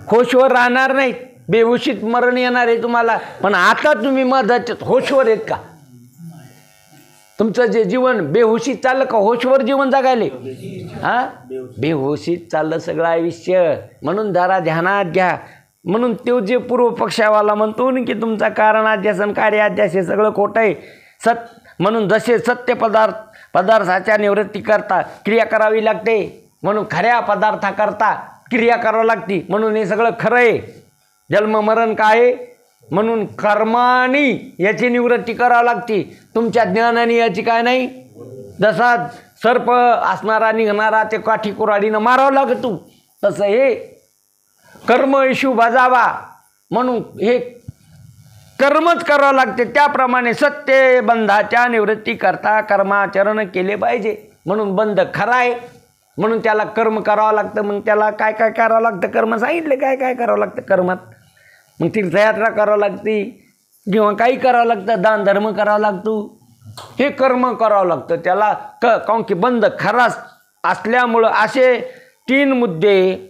होशवर राहणार नाही. बेहोशीत मरण येणार आहे तुम्हाला. पण आता तुम्ही मधात होशवर आहेत का. तुमचं जे जीवन बेहोशीत चाललं का होशवर जीवन जगायले. हां, बेहोशीत चाललं सगळं आयुष्य. म्हणून जरा ध्यानात घ्या. म्हणून तो जे पूर्व पक्षावाला म्हणतो ना की तुमचा कारणाध्यास आणि कार्याध्यास हे सगळं खोटं आहे. म्हणून जसे सत्य पदार्थाच्या निवृत्ती करता क्रिया करावी लागते, म्हणून खऱ्या पदार्थाकरता क्रिया करावी लागते. म्हणून हे सगळं खरं आहे. जन्म मरण काय आहे, म्हणून कर्माने याची निवृत्ती करावी लागते. तुमच्या ज्ञानाने याची काय नाही. जसा सर्प असणारा निघणारा ते काठी कुऱ्हाडीनं मारावं लागतो, तसं हे कर्म इशू बजावा म्हणून हे कर्मच करावं लागते. त्याप्रमाणे सत्य बंधाच्या निवृत्ती करता कर्माचरण केले पाहिजे. म्हणून बंध खरा आहे, म्हणून त्याला कर्म करावं लागतं. मग त्याला काय काय करावं लागतं, कर्म सांगितले काय काय करावं लागतं कर्मात. मग तीर्थयात्रा करावं लागते किंवा काही करावं लागतं, दान धर्म करावा लागतो, हे कर्म करावं लागतं त्याला. काऊन की बंध खरा असल्यामुळं असे 3 मुद्दे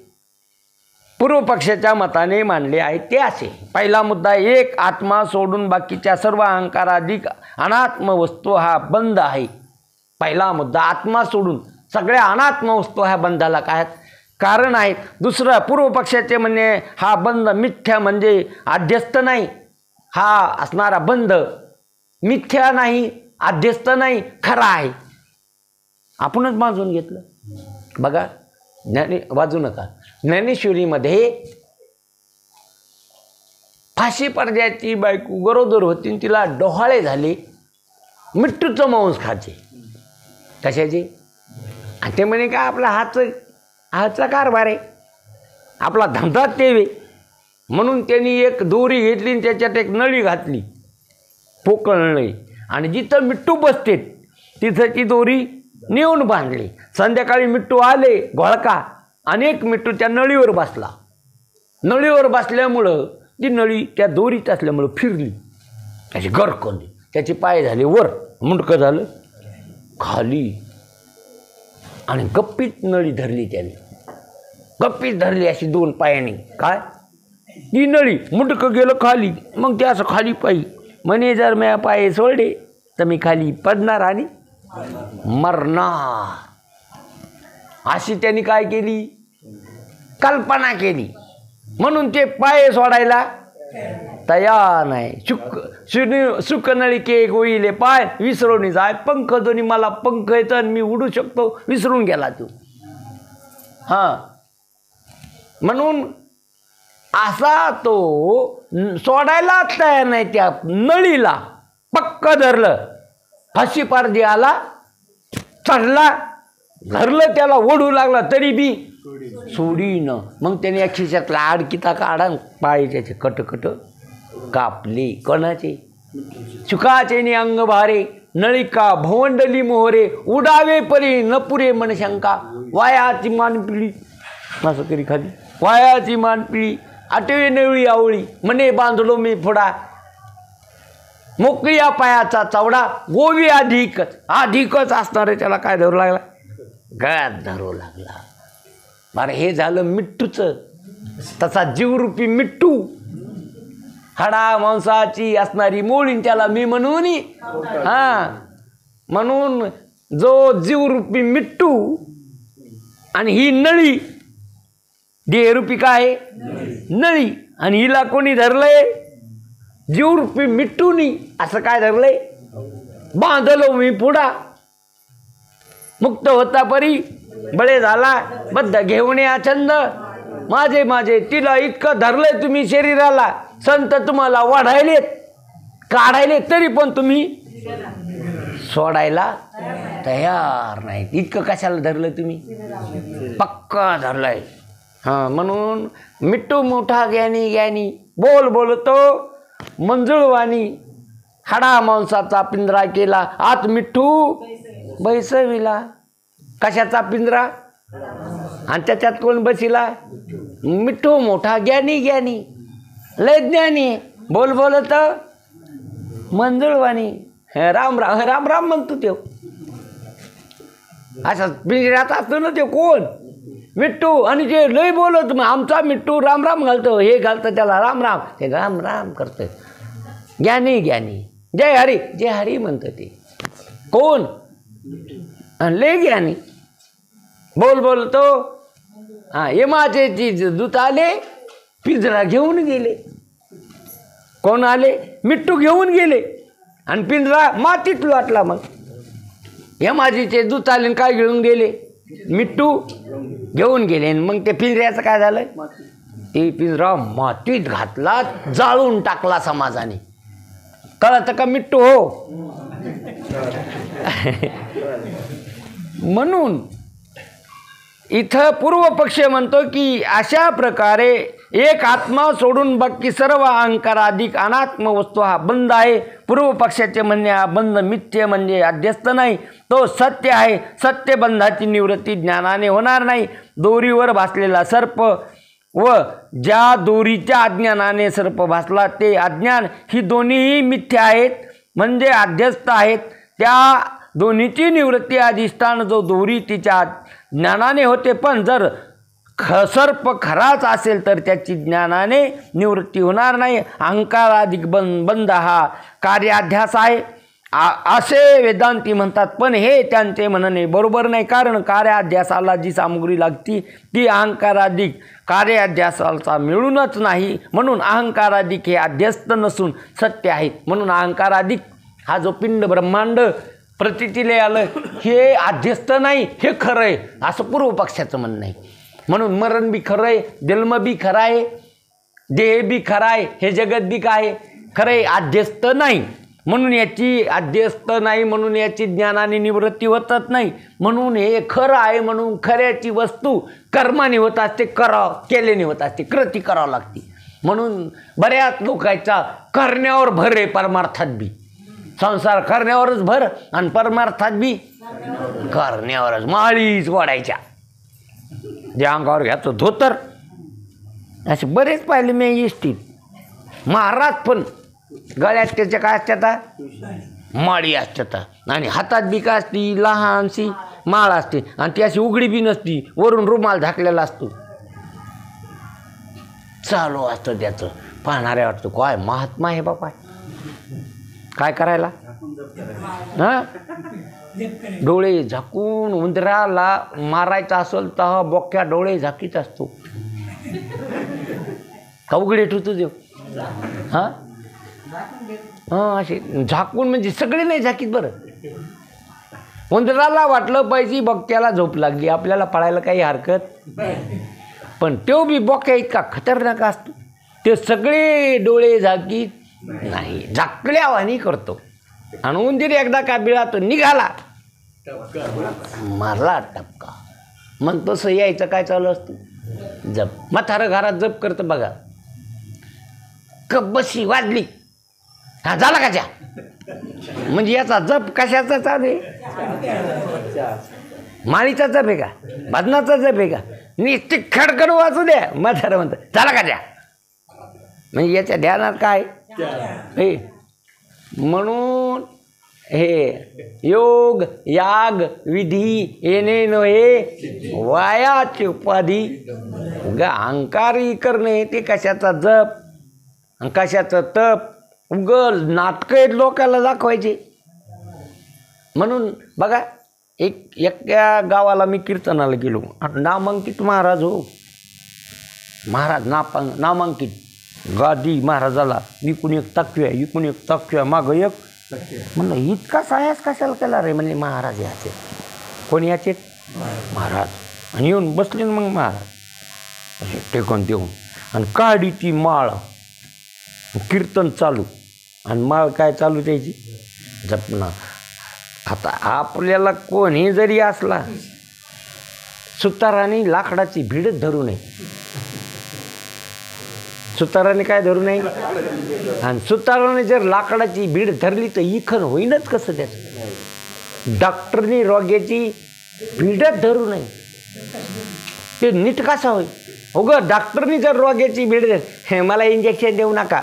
पूर्व पक्षाच्या मताने मांडले आहेत. ते असे: पहिला मुद्दा, एक आत्मा सोडून बाकीच्या सर्व अहंकाराधिक अनात्म वस्तू हा बंध आहे. पहिला मुद्दा, आत्मा सोडून सगळ्या अनात्म वस्तू ह्या बंधाला काय कारण आहेत. दुसरं, पूर्व पक्षाचे म्हणणे हा बंध मिथ्या म्हणजे अध्यस्त नाही. हा असणारा बंध मिथ्या नाही, अध्यस्त नाही, खरा आहे. आपणच बांधून घेतलं. बघा वाजू नका. ज्ञानेश्वरीमध्ये फाशी पडद्याची बायको गरोदर होती, तिला डोहाळे झाले, मिट्टूचं मांस खायचे. कशाचे? आणि ते म्हणे काय आपला हातचा कारभार आहे, आपला धंदा तेवे. म्हणून त्यांनी एक दोरी घेतली आणि त्याच्यात एक नळी घातली, पोकळ नळी, आणि जिथं मिट्टू बसते तिथं ती दोरी नेऊन बांधली. संध्याकाळी मिट्टू आले घोळका, अनेक मिट्टू त्या नळीवर बसला. नळीवर बसल्यामुळं ती नळी त्या दोरीत असल्यामुळं फिरली, त्याची गरकली, त्याचे पाय झाले वर, मुंडकं झालं खाली, आणि गप्पीत नळी धरली. त्याने गप्पीत धरली अशी 2 पायाने. काय ती नळी, मुंडकं गेलं खाली. मग ते असं खाली पायी म्हणे, जर मी पाय सोडले तर मी खाली पडणार आणि मरणार. अशी त्यांनी काय केली, कल्पना केली. म्हणून ते पाय सोडायला तयार नाही. सुख नळिके गोईले पाय विसरून जाय पंख दोन्ही, मला पंख येतं आणि मी उडू शकतो, विसरून गेला तू. हां, म्हणून असा तो सोडायला तयार नाही. त्या नळीला पक्क धरलं, फाशी पारदी आला, चढला, धरलं, त्याला ओढू लागला तरी बी सोडीन. मग त्याने या खिशातला आडकिता काढा, पाय त्याचे कटकट कापले. कोणाचे? चुकाचे अंग भारे, नळिका भवंडली मोहरे, उडावे परी न पुरे मन शंका, वायाची मान पिळी, असं करी खाली, वायाची मान पिळी, आठवे नवळी आवळी, म्हणे बांधलो मी फोडा, मोकळ्या पायाचा चवडा, गोवी अधिकच असणारे त्याला काय धरू लागला, गळ्यात धरू लागला. बरं, हे झालं मिट्टूचं. तसा जीवरूपी मिट्टू, हाडा मांसाची असणारी मोळीन त्याला मी म्हणून. हां, म्हणून जो जीवरूपी मिट्टू आणि ही नळी, देहरूपी काय नळी, आणि हिला कोणी धरलंय? जीवरूपी मिट्टूनी. असं काय धरलंय? बांधलो मी पुढा, मुक्त होता परी, बळे झाला बद्ध घेऊन या छंद, माझे माझे तिला इतकं धरलंय तुम्ही शरीराला, संत तुम्हाला वाढायलेत काढायले, तरी पण तुम्ही सोडायला तयार नाही. इतकं कशाला धरलं तुम्ही? पक्का धरलंय. हां, म्हणून मिट्टू मोठा ज्ञानी ज्ञानी, बोल बोलतो मंजुळवाणी, हाडा मांसाचा पिंजरा केला, आत मिट्टू बैसविला. कशाचा पिंजरा? आणि त्याच्यात कोण बसिला? मिट्टू मोठा ज्ञानी ज्ञानी, लय ज्ञानी, बोल बोलत मंजुळवाणी, राम राम राम राम म्हणतो तो. असा पिंजऱ्यात असतो ना ते कोण? मिट्टू. आणि ते लय बोलत, मग आमचा मिट्टू राम राम घालतो, हे घालतं त्याला राम राम, ते राम राम करतं. ज्ञानी ज्ञानी, जय हरी म्हणतं ते कोण? लय ज्ञानी, बोल बोलतो. हां, यमाचे दूत आले, पिंजरा घेऊन गेले. कोण आले? मिट्टू घेऊन गेले, आणि पिंजरा मातीत लोटला. मग यमाजीचे दूत आले, काय घेऊन गेले? मिट्टू घेऊन गेले. मग ते पिंजऱ्याचं काय झालं? ते पिंजरा मातीत घातला, जाळून टाकला समाजाने. कळतं का मिट्टू हो? म्हणून इथं पूर्व पक्ष म्हणतो की अशा प्रकारे एक आत्मा सोडून बाकी सर्व अहंकार अधिक अनात्म वस्तू हा बंद आहे. पूर्व पक्षाचे म्हणणे हा बंध मिथ्य म्हणजे अध्यस्त नाही, तो सत्य आहे. सत्य बंधाची निवृत्ती ज्ञानाने होणार नाही. दोरीवर भासलेला सर्प व ज्या दोरीच्या अज्ञानाने सर्प भासला ते अज्ञान ही दोन्हीही मिथ्य आहेत म्हणजे अध्यस्त आहेत. त्या दोन्हीची निवृत्ती अधिष्ठान जो दोरी तिच्या ज्ञानाने होते. पण जर सर्प खराच असेल तर त्याची ज्ञानाने निवृत्ती होणार नाही. अहंकार अधिक बंध हा कार्याध्यास आहे असे वेदांती म्हणतात. पण हे त्यांचे म्हणणे बरोबर नाही, कारण कार्याध्यासाला जी सामुग्री लागती ती अहंकाराधिक कार्याध्यासाला मिळूनच नाही. म्हणून अहंकाराधिक हे अध्यस्त नसून सत्य आहेत. म्हणून अहंकाराधिक हा जो पिंड ब्रह्मांड प्रतीतीला आलं हे अध्यस्त नाही, हे खरं आहे असं पूर्व पक्षाचं म्हणणं आहे. म्हणून मरण बी खरं आहे, जन्म बी खरं आहे, देह बी खरं आहे, हे जगत बी काय खरं आहे, अध्यस्त नाही. म्हणून याची अध्यस्त नाही, म्हणून याची ज्ञानाने निवृत्ती होतच नाही. म्हणून हे खरं आहे, म्हणून खऱ्याची वस्तू कर्माने होत असते, केल्याने होत असते, कृती करावं लागते. म्हणून बऱ्याच लोकांचा करण्यावर भर आहे, परमार्थात बी संसार करण्यावरच भर आणि परमार्थात बी करण्यावरच. माळीच वाढायच्या, जे अंगावर घ्यायचं धोतर असे बरेच पाहिले मी इष्टीत. महाराज पण गळ्यात त्याच्या काय असतात, माळी असतात आणि हातात बी काय असती, लहानशी माळ असते आणि ती अशी उघडी बी नसती, वरून रुमाल झाकलेला असतो. चालू असतं त्याचं. पाहणाऱ्या वाटतं काय महात्मा आहे बाबा, काय करायला हां, डोळे झाकून उंदराला मारायचा असेल तर बोक्या डोळे झाकीत असतो का उघडे ठेवतो देव. हां हां असे झाकून म्हणजे सगळे नाही झाकीत. बरं उंदराला वाटलं पाहिजे बोक्याला झोप लागली, आपल्याला पळायला काही हरकत, पण तो बी बोक्या इतका खतरनाक असतो, ते सगळे डोळे झाकीत नाही, झाकल्यावानी करतो. आणि उंदीर एकदा का बिळातो निघाला, मारला टपका. मग तसं यायचं काय चालू असतं, जप. म्हातारं घरात जप करतं बघा, कब्बशी वाजली, हा झाला का चा, म्हणजे याचा जप कशाचा चालू आहे, माळीचा जप आहे का, भजनाचा जप आहे का, नुसती खडखड वाचू द्या. म्हातारं म्हणतं झाला का चा, म्हणजे याच्या ध्यानात काय हे. म्हणून हे योग याग विधी येणे नव्हे वायाची उपाधी. उगा अहंकारी करणे ते कशाचा जप कशाचं तप, उगल नाटकं आहेत लोकाला दाखवायचे. म्हणून बघा एका गावाला मी कीर्तनाला गेलो, नामांकित महाराज हो, महाराज नामांकित गादी महाराजाला, इकून एक तक्व्या इकून एक तक्व्या मागं एक. म्हणलं इतका सायास कशाला केला रे, म्हणजे महाराज याचे. कोण याचे, महाराज. आणि येऊन बसले मग महाराज असे टेकून देऊन, आणि काढी ती माळ, कीर्तन चालू, आणि माळ काय चालू त्याची जपना. आता आपल्याला कोणी जरी असला, सुताराने लाकडाची भिडच धरू नये, सुताराने काय धरू नये, आणि सुताराने जर लाकडाची भीड धरली तर इखन होईनच कसं त्याचं. डॉक्टरनी रोग्याची भीडच धरू नये, ते नीट कसा होईल. हो ग, डॉक्टरनी जर रोग्याची भीड धर, हे मला इंजेक्शन देऊ नका,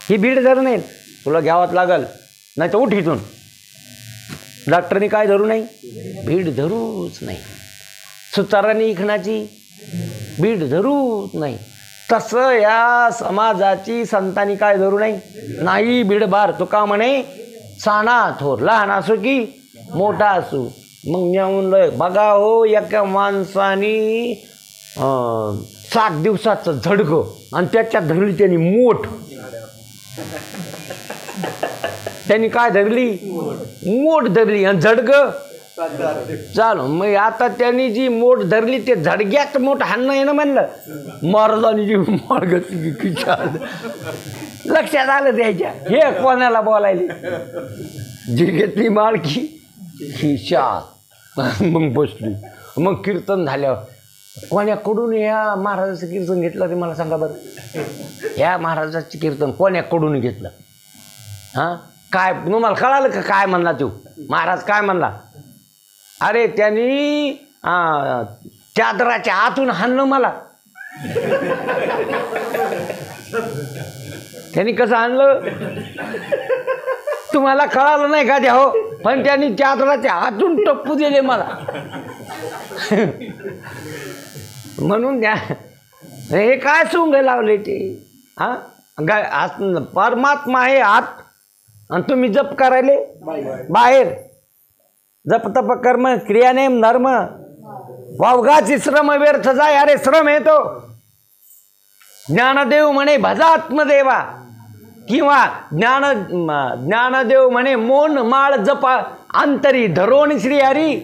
ही भीड धरू नये, तुला घ्यावाच लागल, नाही तर उठ इथून. डॉक्टरनी काय धरू नाही, भीड धरूच नाही. सुताराने इखनाची भीड धरूच नाही. तसं या समाजाची संतांनी काय धरू नाही भीडभार. तुका म्हणे साना थोर, लहान असो की मोठा असो. मग म्हणलं बघा हो, एका माणसाने 7 दिवसाचं झडगं आणि त्याच्यात धरली त्यांनी मोठ. त्यांनी काय धरली, मोठ धरली, आणि झडगं चालू मग आता त्यांनी जी मोठ धरली ते झडग्यात मोठ हाणणं आहे ना म्हणलं. महाराजांनी जी माळ घातली की लक्षात आलं त्याच्या हे कोणाला बोलायले. जी घेतली माळ की खिशात. मग बसली. मग कीर्तन झाल्यावर कोण्याकडून या महाराजाचं कीर्तन घेतलं ते मला सांगा बरं. ह्या महाराजाचं कीर्तन कोण्याकडून घेतलं? हां काय तुम्हाला कळालं का काय म्हणला तो महाराज काय म्हणला? अरे त्यांनी चादराच्या आतून हाणलं मला. त्यांनी कसं आणलं तुम्हाला कळालं नाही का? द्या हो पण त्यांनी चादराच्या आतून टप्पू दिले मला. म्हणून द्या हे काय सोंग लावले ते. हां परमात्मा आहे आत आणि तुम्ही जप करायले बाहेर. जप तप कर्म क्रियानेम धर्म वावगाची श्रम व्यर्थ जाय. अरे श्रम आहे तो. ज्ञानदेव म्हणे भजा आत्मदेवा किंवा ज्ञानदेव म्हणे मोन माळ जपा अंतरी धरोण श्री हरी.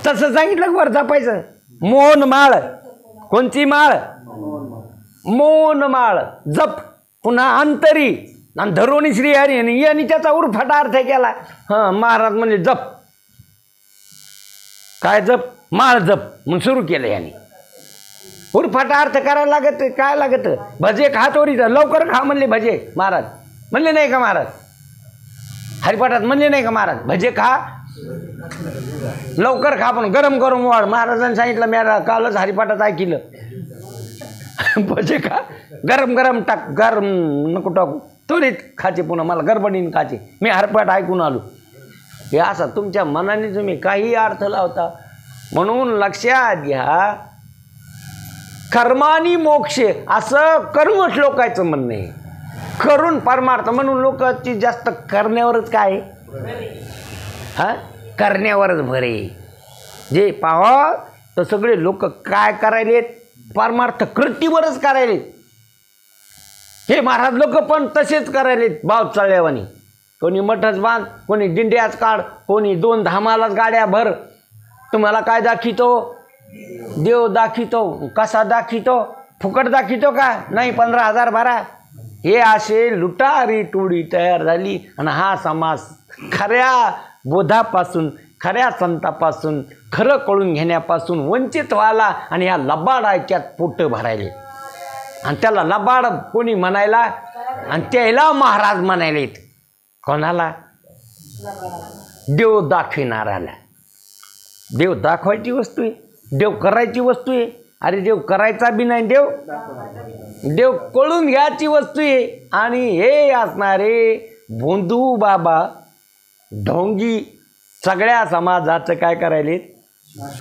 तसं सांगितलं वर जपायचं. मोन माळ कोणची माळ? मोन माळ जप पुन्हा अंतरी आणि धरोणी श्री हरी. यांनी त्याचा उरफाटा अर्थ केला. हां महाराज म्हणजे जप काय जप माळ जप म्हणून सुरू केलं यांनी. उरफाटा अर्थ करायला लागत काय लागत? भजे खा तोरीचं लवकर खा म्हणले भजे महाराज म्हणले नाही का महाराज? हरिपाठात म्हणले नाही का महाराज भजे खा लवकर खा पण गरम गरम वाढ. महाराजांनी सांगितलं मी कालच हरिपाठात ऐकलं. भजे खा गरम गरम टाक गरम नको टाकू त्वरित खाचे पुन्हा मला गडबडीने खाचे. मी हरिपाठ ऐकून आलो. हे असं तुमच्या मनाने तुम्ही काही अर्थ लावता. म्हणून लक्षात घ्या कर्मानी मोक्ष असं कर्मच लोकांचं म्हणणं आहे. करून परमार्थ म्हणून लोकांची जास्त करण्यावरच काय हां करण्यावरच भरे. जे पाहा तर सगळे लोक काय करायलेत परमार्थ कृतीवरच करायलेत. हे महाराज लोक पण तसेच करायलेत भाव चालल्यावानी. कोणी मठच बांध कोणी दिंड्याच काढ कोणी 2 धामालाच गाड्या भर. तुम्हाला काय दाखितो? देव दाखितो. कसा दाखितो? फुकट दाखितो का? नाही 15,000 भरा. हे असे लुटारी टोळी तयार झाली. आणि हा समाज खऱ्या बोधापासून खऱ्या संतापासून खरं कळून घेण्यापासून वंचित व्हायला आणि ह्या लबाड ऐक्यात पोट भरायले. आणि त्याला लबाड कोणी म्हणायला आणि त्याला महाराज म्हणायलेत. कोणाला? देव दाखविणाऱ्याला. देव दाखवायची वस्तू आहे. देव करायची वस्तू आहे. अरे देव करायचा बी नाही देव कळून घ्यायची वस्तू आहे. आणि हे असणारे भोंदू बाबा ढोंगी सगळ्या समाजाचं काय करायले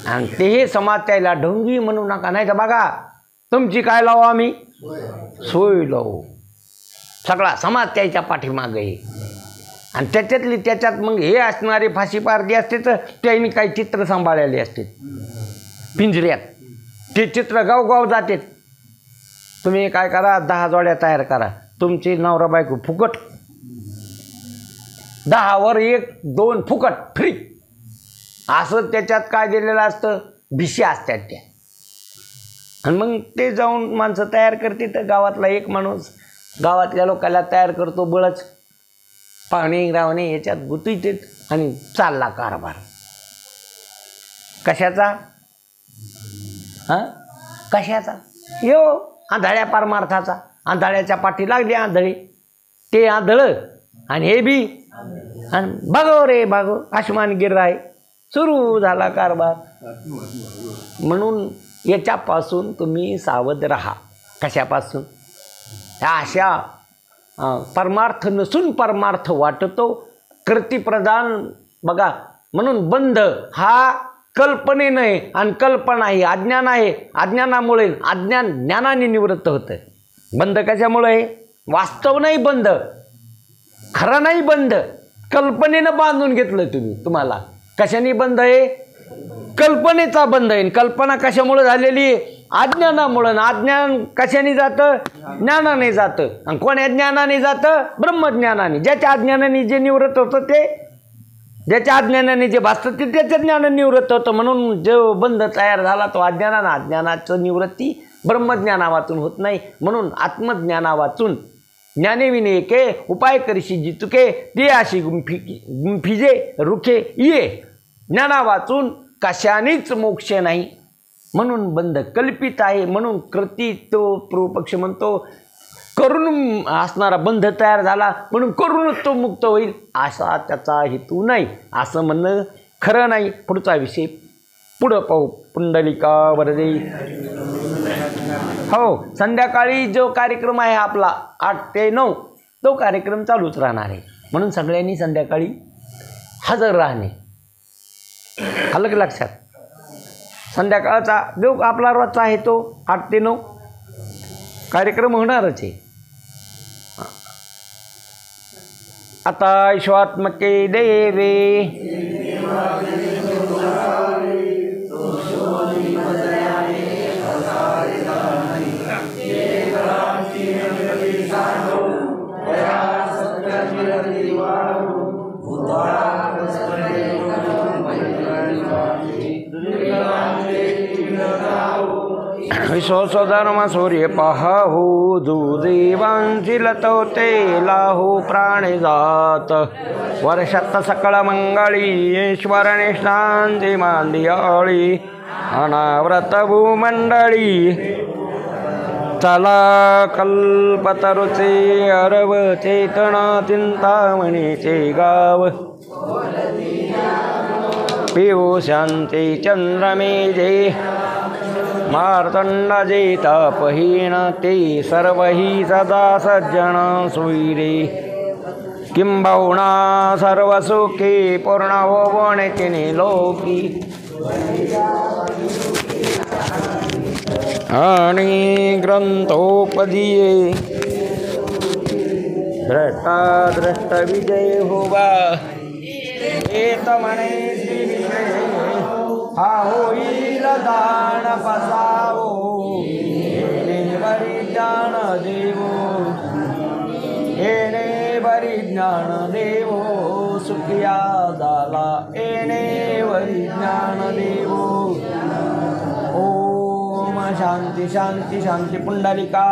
आणि ते हे समाज त्याला ढोंगी म्हणू नका. नाही तर बघा तुमची काय लावू आम्ही सोय लावू. सगळा समाज त्याच्या पाठीमागे आहे. आणि त्याच्यातली त्याच्यात मग हे असणारे फाशी पारधी असते तर त्यांनी काही चित्र सांभाळलेले असते पिंजऱ्यात. ते चित्र गावगाव जाते. तुम्ही काय करा 10 जोड्या तयार करा. तुमची नवरा बायको फुकट 10 वर 1-2 फुकट फ्री असं त्याच्यात काय दिलेलं असतं भिशी असतात त्या. आणि मग ते जाऊन माणसं तयार करते. तर गावातला एक माणूस गावातल्या लोकांना तयार करतो. बळच पाहुणे रावणे याच्यात गुतीत आणि चालला कारभार. कशाचा? हां कशाचा? यो आंधळ्या परमार्थाचा. आंधळ्याच्या पाठी लागली आंधळी. ते आंधळं आणि हे बी आणि बघो रे बघो आसमानगिर आहे. सुरू झाला कारभार. म्हणून याच्यापासून तुम्ही सावध राहा. कशापासून? अशा परमार्थ नसून परमार्थ वाटतो कृतीप्रधान. बघा म्हणून बंध हा कल्पनेनं आहे आणि कल्पना ही अज्ञान आहे. अज्ञानामुळे अज्ञान ज्ञानाने निवृत्त होतं. बंध कशामुळे आहे? वास्तव नाही बंध खरं नाही बंध कल्पनेनं बांधून घेतलं तुम्ही. तुम्हाला कशाने बंध आहे? कल्पनेचा बंध आहे. कल्पना कशामुळे झालेली आहे? अज्ञानामुळं. अज्ञान कशाने जातं? ज्ञानाने जातं. आणि कोण्या ज्ञानाने जातं? ब्रह्मज्ञानाने. ज्याच्या अज्ञानाने जे निवृत्त होतं ते ज्याच्या अज्ञानाने जे भासतं ते त्याचं ज्ञान निवृत्त होतं. म्हणून जो बंध तयार झाला तो अज्ञानानं, अज्ञानाचं निवृत्ती ब्रह्मज्ञानावाचून होत नाही. म्हणून आत्मज्ञानावाचून ज्ञानेविने के उपाय करशी जितुके ते अशी गुंफिजे रुखे ये. ज्ञाना वाचून कशानेच मोक्ष नाही. म्हणून बंध कल्पित आहे. म्हणून कृती तो पूर्वपक्ष म्हणतो करून असणारा बंध तयार झाला म्हणून करूनच तो मुक्त होईल असा त्याचा हेतू नाही. असं म्हणणं खरं नाही. पुढचा विषय पुढं पाहू. पुंडलिका वरदे. हो, संध्याकाळी जो कार्यक्रम आहे आपला 8 ते 9 तो कार्यक्रम चालूच राहणार आहे. म्हणून सगळ्यांनी संध्याकाळी हजर राहणे. आलं की लक्षात. संध्याकाळचा जो आपला रोजचा आहे तो 8 ते 9 कार्यक्रम होणारच आहे. आता ईश्वात्मके देवे विश्वधर्म सूर्य पाहू दुदेवांची लतवते लाहू प्राणी जात वर्षात सकळ मंगळी ईश्वर निष्ठांती मांदियाळी अनाव्रत भूमंडळी चला कल्पतरुचे अरव चेतना चिंतामणीचे गाव पिऊ शांती चंद्रमेजे मार्तंडाजे तापहीन ते सर्वही सदा सज्जन सुईरे किंबहुना सर्वसुखी पूर्ण होवणे लोकी आणि ग्रंथोपदीये द्रष्टा द्रष्ट विजय होवा एत म्हणे श्री विषय हा होईल दान पसावो येणे बरी ज्ञान देवो येणे बरी ज्ञान देवो सुखिया झाला येणे बरी ज्ञान देवो. ओम शांती शांती शांती. पुंडलिका